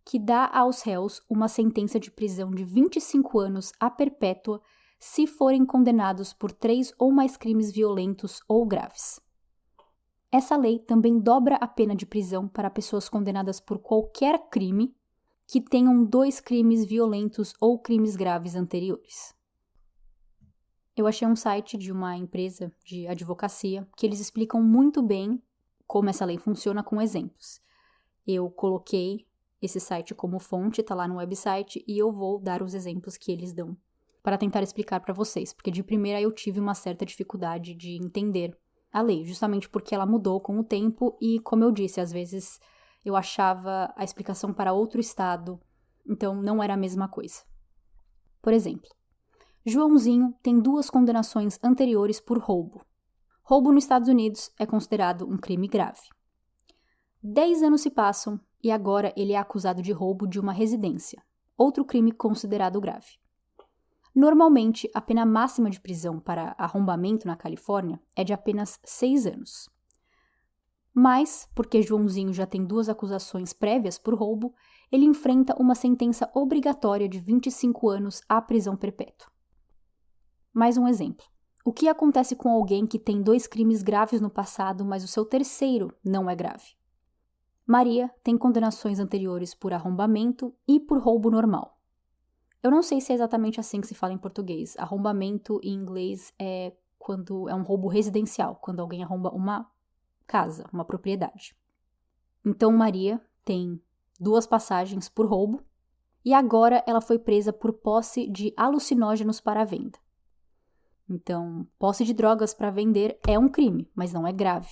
que dá aos réus uma sentença de prisão de 25 anos a perpétua se forem condenados por 3 ou mais crimes violentos ou graves. Essa lei também dobra a pena de prisão para pessoas condenadas por qualquer crime que tenham 2 crimes violentos ou crimes graves anteriores. Eu achei um site de uma empresa de advocacia que eles explicam muito bem como essa lei funciona com exemplos. Eu coloquei esse site como fonte, tá lá no website, e eu vou dar os exemplos que eles dão para tentar explicar para vocês, porque de primeira eu tive uma certa dificuldade de entender a lei, justamente porque ela mudou com o tempo e, como eu disse, às vezes eu achava a explicação para outro estado, então não era a mesma coisa. Por exemplo, Joãozinho tem 2 condenações anteriores por roubo. Roubo nos Estados Unidos é considerado um crime grave. 10 anos se passam e agora ele é acusado de roubo de uma residência, outro crime considerado grave. Normalmente, a pena máxima de prisão para arrombamento na Califórnia é de apenas 6 anos. Mas, porque Joãozinho já tem 2 acusações prévias por roubo, ele enfrenta uma sentença obrigatória de 25 anos à prisão perpétua. Mais um exemplo. O que acontece com alguém que tem 2 crimes graves no passado, mas o seu terceiro não é grave? Maria tem condenações anteriores por arrombamento e por roubo normal. Eu não sei se é exatamente assim que se fala em português. Arrombamento em inglês é quando é um roubo residencial, quando alguém arromba uma casa, uma propriedade. Então Maria tem 2 passagens por roubo e agora ela foi presa por posse de alucinógenos para venda. Então, posse de drogas para vender é um crime, mas não é grave.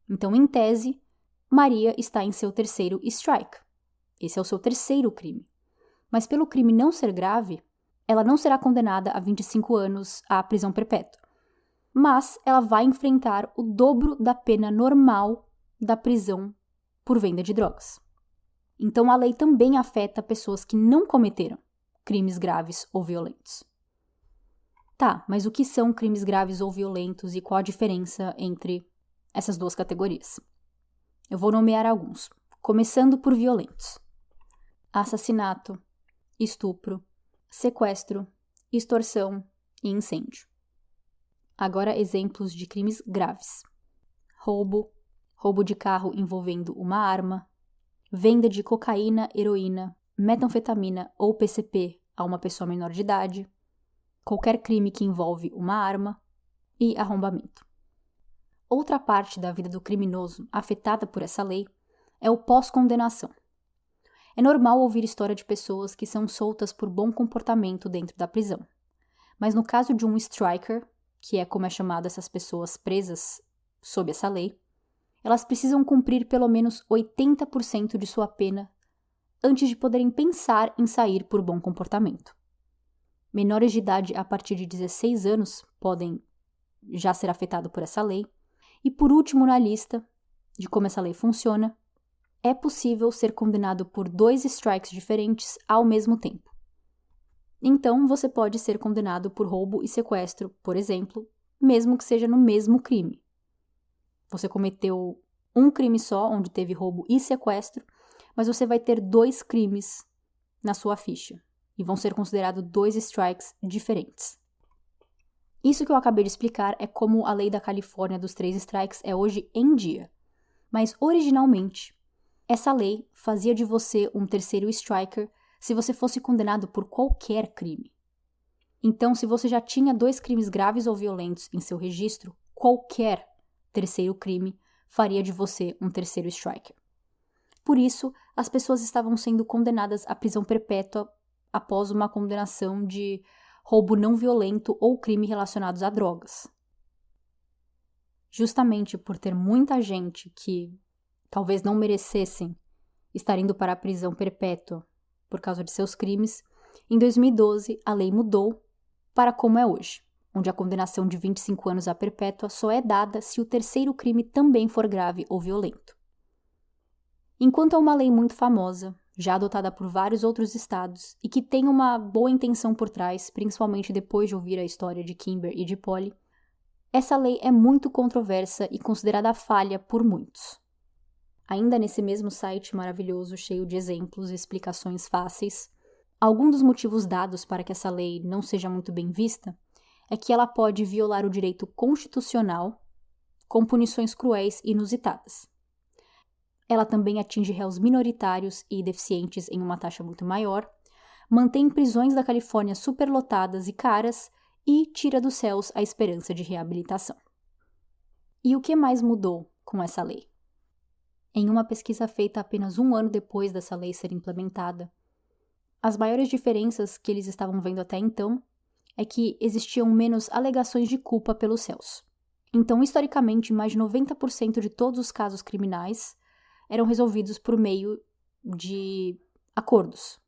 Então, em tese, Maria está em seu terceiro strike. Esse é o seu terceiro crime. Mas pelo crime não ser grave, ela não será condenada a 25 anos à prisão perpétua. Mas ela vai enfrentar o dobro da pena normal da prisão por venda de drogas. Então a lei também afeta pessoas que não cometeram crimes graves ou violentos. Tá, mas o que são crimes graves ou violentos e qual a diferença entre essas 2 categorias? Eu vou nomear alguns, começando por violentos: assassinato, estupro, sequestro, extorsão e incêndio. Agora, exemplos de crimes graves: roubo, roubo de carro envolvendo uma arma, venda de cocaína, heroína, metanfetamina ou PCP a uma pessoa menor de idade, qualquer crime que envolve uma arma e arrombamento. Outra parte da vida do criminoso afetada por essa lei é o pós-condenação. É normal ouvir história de pessoas que são soltas por bom comportamento dentro da prisão. Mas no caso de um striker, que é como é chamado essas pessoas presas sob essa lei, elas precisam cumprir pelo menos 80% de sua pena antes de poderem pensar em sair por bom comportamento. Menores de idade a partir de 16 anos podem já ser afetados por essa lei. E por último na lista de como essa lei funciona, é possível ser condenado por 2 strikes diferentes ao mesmo tempo. Então, você pode ser condenado por roubo e sequestro, por exemplo, mesmo que seja no mesmo crime. Você cometeu um crime só, onde teve roubo e sequestro, mas você vai ter 2 crimes na sua ficha, e vão ser considerados 2 strikes diferentes. Isso que eu acabei de explicar é como a lei da Califórnia dos 3 strikes é hoje em dia. Mas, originalmente, essa lei fazia de você um terceiro striker se você fosse condenado por qualquer crime. Então, se você já tinha 2 crimes graves ou violentos em seu registro, qualquer terceiro crime faria de você um terceiro striker. Por isso, as pessoas estavam sendo condenadas à prisão perpétua após uma condenação de roubo não violento ou crime relacionados a drogas. Justamente por ter muita gente que talvez não merecessem estar indo para a prisão perpétua por causa de seus crimes, em 2012 a lei mudou para como é hoje, onde a condenação de 25 anos à perpétua só é dada se o terceiro crime também for grave ou violento. Enquanto é uma lei muito famosa, já adotada por vários outros estados e que tem uma boa intenção por trás, principalmente depois de ouvir a história de Kimber e de Polly, Essa lei é muito controversa e considerada falha por muitos. Ainda nesse mesmo site maravilhoso, cheio de exemplos e explicações fáceis, alguns dos motivos dados para que essa lei não seja muito bem vista é que ela pode violar o direito constitucional com punições cruéis e inusitadas. Ela também atinge réus minoritários e deficientes em uma taxa muito maior, mantém prisões da Califórnia superlotadas e caras e tira dos céus a esperança de reabilitação. E o que mais mudou com essa lei? Em uma pesquisa feita apenas 1 ano depois dessa lei ser implementada, as maiores diferenças que eles estavam vendo até então é que existiam menos alegações de culpa pelos réus. Então, historicamente, mais de 90% de todos os casos criminais eram resolvidos por meio de acordos.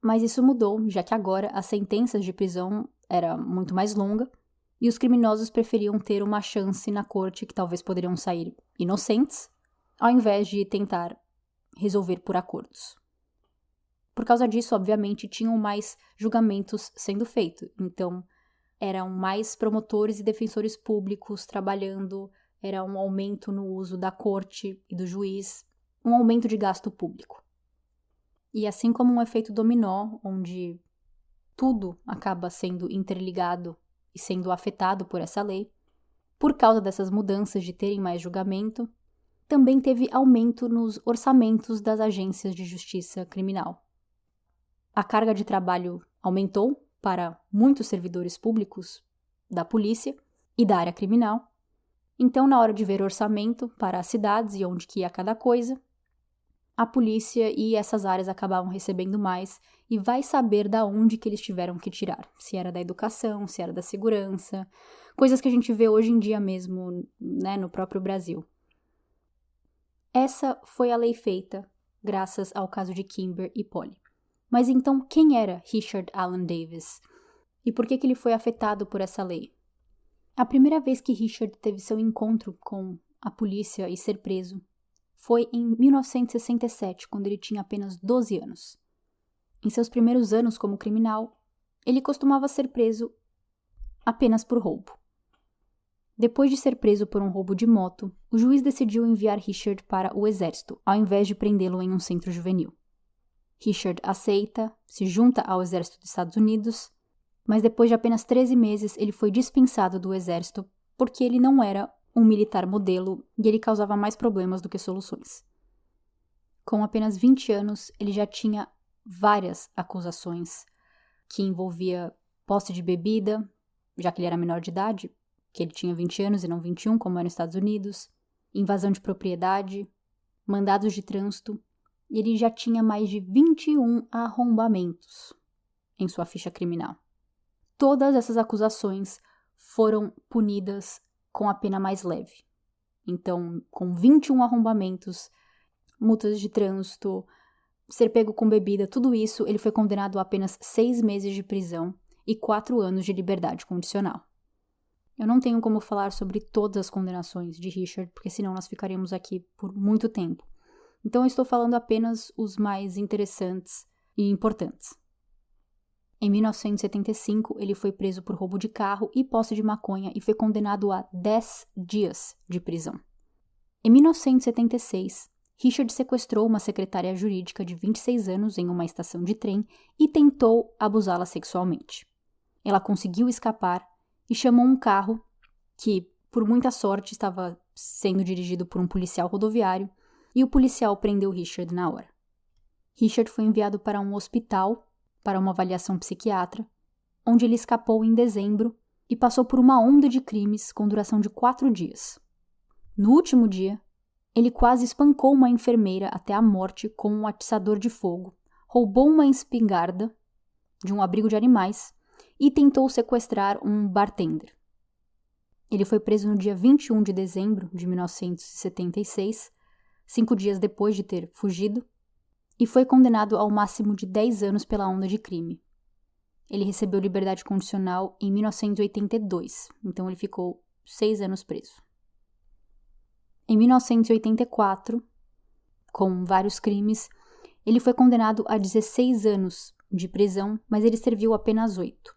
Mas isso mudou, já que agora as sentenças de prisão eram muito mais longas e os criminosos preferiam ter uma chance na corte que talvez poderiam sair inocentes, ao invés de tentar resolver por acordos. Por causa disso, obviamente, tinham mais julgamentos sendo feitos, então eram mais promotores e defensores públicos trabalhando, era um aumento no uso da corte e do juiz, um aumento de gasto público. E assim como um efeito dominó, onde tudo acaba sendo interligado e sendo afetado por essa lei, por causa dessas mudanças de terem mais julgamento, também teve aumento nos orçamentos das agências de justiça criminal. A carga de trabalho aumentou para muitos servidores públicos da polícia e da área criminal. Então, na hora de ver orçamento para as cidades e onde que ia cada coisa, a polícia e essas áreas acabavam recebendo mais e vai saber da onde que eles tiveram que tirar. Se era da educação, se era da segurança, coisas que a gente vê hoje em dia mesmo, né, no próprio Brasil. Essa foi a lei feita graças ao caso de Kimber e Polly. Mas então, quem era Richard Allen Davis? E por que ele foi afetado por essa lei? A primeira vez que Richard teve seu encontro com a polícia e ser preso foi em 1967, quando ele tinha apenas 12 anos. Em seus primeiros anos como criminal, ele costumava ser preso apenas por roubo. Depois de ser preso por um roubo de moto, o juiz decidiu enviar Richard para o exército, ao invés de prendê-lo em um centro juvenil. Richard aceita, se junta ao exército dos Estados Unidos, mas depois de apenas 13 meses ele foi dispensado do exército porque ele não era um militar modelo e ele causava mais problemas do que soluções. Com apenas 20 anos, ele já tinha várias acusações que envolvia posse de bebida, já que ele era menor de idade, que ele tinha 20 anos e não 21, como é nos Estados Unidos, invasão de propriedade, mandados de trânsito, e ele já tinha mais de 21 arrombamentos em sua ficha criminal. Todas essas acusações foram punidas com a pena mais leve. Então, com 21 arrombamentos, multas de trânsito, ser pego com bebida, tudo isso, ele foi condenado a apenas 6 meses de prisão e 4 anos de liberdade condicional. Eu não tenho como falar sobre todas as condenações de Richard, porque senão nós ficaríamos aqui por muito tempo. Então eu estou falando apenas os mais interessantes e importantes. Em 1975, ele foi preso por roubo de carro e posse de maconha e foi condenado a 10 dias de prisão. Em 1976, Richard sequestrou uma secretária jurídica de 26 anos em uma estação de trem e tentou abusá-la sexualmente. Ela conseguiu escapar e chamou um carro que, por muita sorte, estava sendo dirigido por um policial rodoviário e o policial prendeu Richard na hora. Richard foi enviado para um hospital para uma avaliação psiquiatra, onde ele escapou em dezembro e passou por uma onda de crimes com duração de 4 dias. No último dia, ele quase espancou uma enfermeira até a morte com um atiçador de fogo, roubou uma espingarda de um abrigo de animais e tentou sequestrar um bartender. Ele foi preso no dia 21 de dezembro de 1976, 5 dias depois de ter fugido, e foi condenado ao máximo de 10 anos pela onda de crime. Ele recebeu liberdade condicional em 1982, então ele ficou 6 anos preso. Em 1984, com vários crimes, ele foi condenado a 16 anos de prisão, mas ele serviu apenas 8.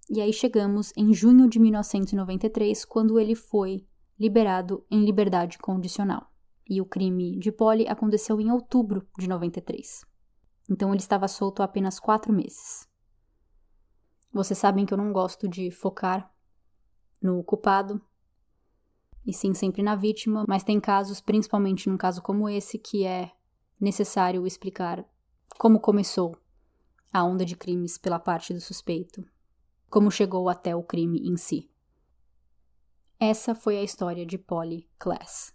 E aí chegamos em junho de 1993, quando ele foi liberado em liberdade condicional. E o crime de Polly aconteceu em outubro de 93. Então ele estava solto há apenas 4 meses. Vocês sabem que eu não gosto de focar no culpado, e sim sempre na vítima, mas tem casos, principalmente num caso como esse, que é necessário explicar como começou a onda de crimes pela parte do suspeito, como chegou até o crime em si. Essa foi a história de Polly Klaas.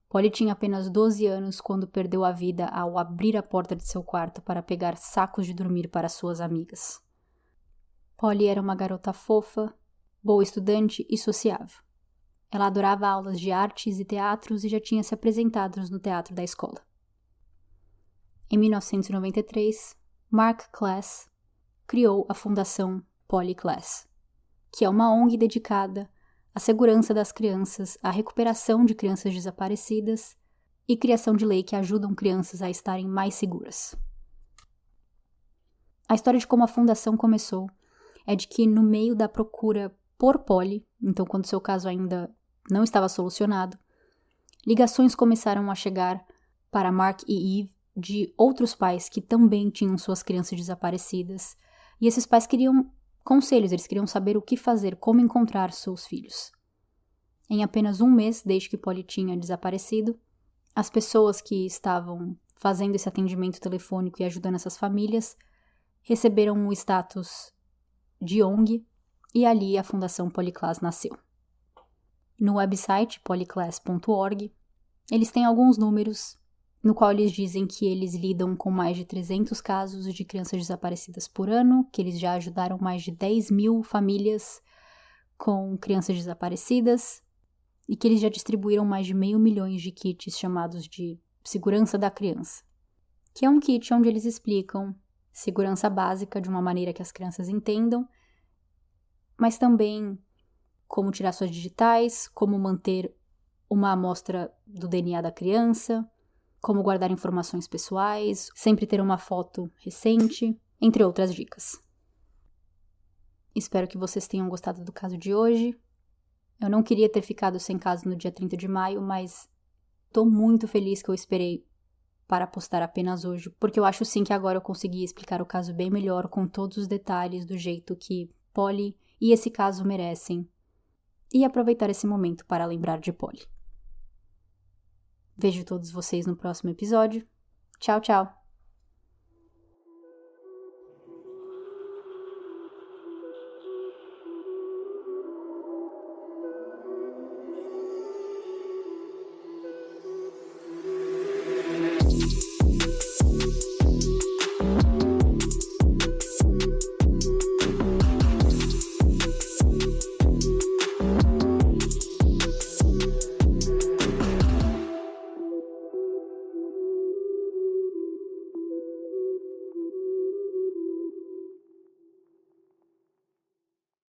Polly tinha apenas 12 anos quando perdeu a vida ao abrir a porta de seu quarto para pegar sacos de dormir para suas amigas. Polly era uma garota fofa, boa estudante e sociável. Ela adorava aulas de artes e teatros e já tinha se apresentado no teatro da escola. Em 1993, Mark Klaas criou a Fundação Polly Klaas, que é uma ONG dedicada à segurança das crianças, à recuperação de crianças desaparecidas e criação de lei que ajudam crianças a estarem mais seguras. A história de como a fundação começou é de que no meio da procura por Polly, então quando seu caso ainda não estava solucionado, ligações começaram a chegar para Mark e Eve de outros pais que também tinham suas crianças desaparecidas, e esses pais queriam conselhos, eles queriam saber o que fazer, como encontrar seus filhos. Em apenas 1 mês desde que Polly tinha desaparecido, as pessoas que estavam fazendo esse atendimento telefônico e ajudando essas famílias receberam o status de ONG, e ali a Fundação Polly Klaas nasceu. No website pollyklaas.org, eles têm alguns números no qual eles dizem que eles lidam com mais de 300 casos de crianças desaparecidas por ano, que eles já ajudaram mais de 10.000 famílias com crianças desaparecidas e que eles já distribuíram mais de 500 mil de kits chamados de Segurança da Criança, que é um kit onde eles explicam segurança básica de uma maneira que as crianças entendam, mas também como tirar suas digitais, como manter uma amostra do DNA da criança, como guardar informações pessoais, sempre ter uma foto recente, entre outras dicas. Espero que vocês tenham gostado do caso de hoje. Eu não queria ter ficado sem caso no dia 30 de maio, mas tô muito feliz que eu esperei para postar apenas hoje, porque eu acho sim que agora eu consegui explicar o caso bem melhor, com todos os detalhes, do jeito que Polly e esse caso merecem, e aproveitar esse momento para lembrar de Polly. Vejo todos vocês no próximo episódio. Tchau, tchau!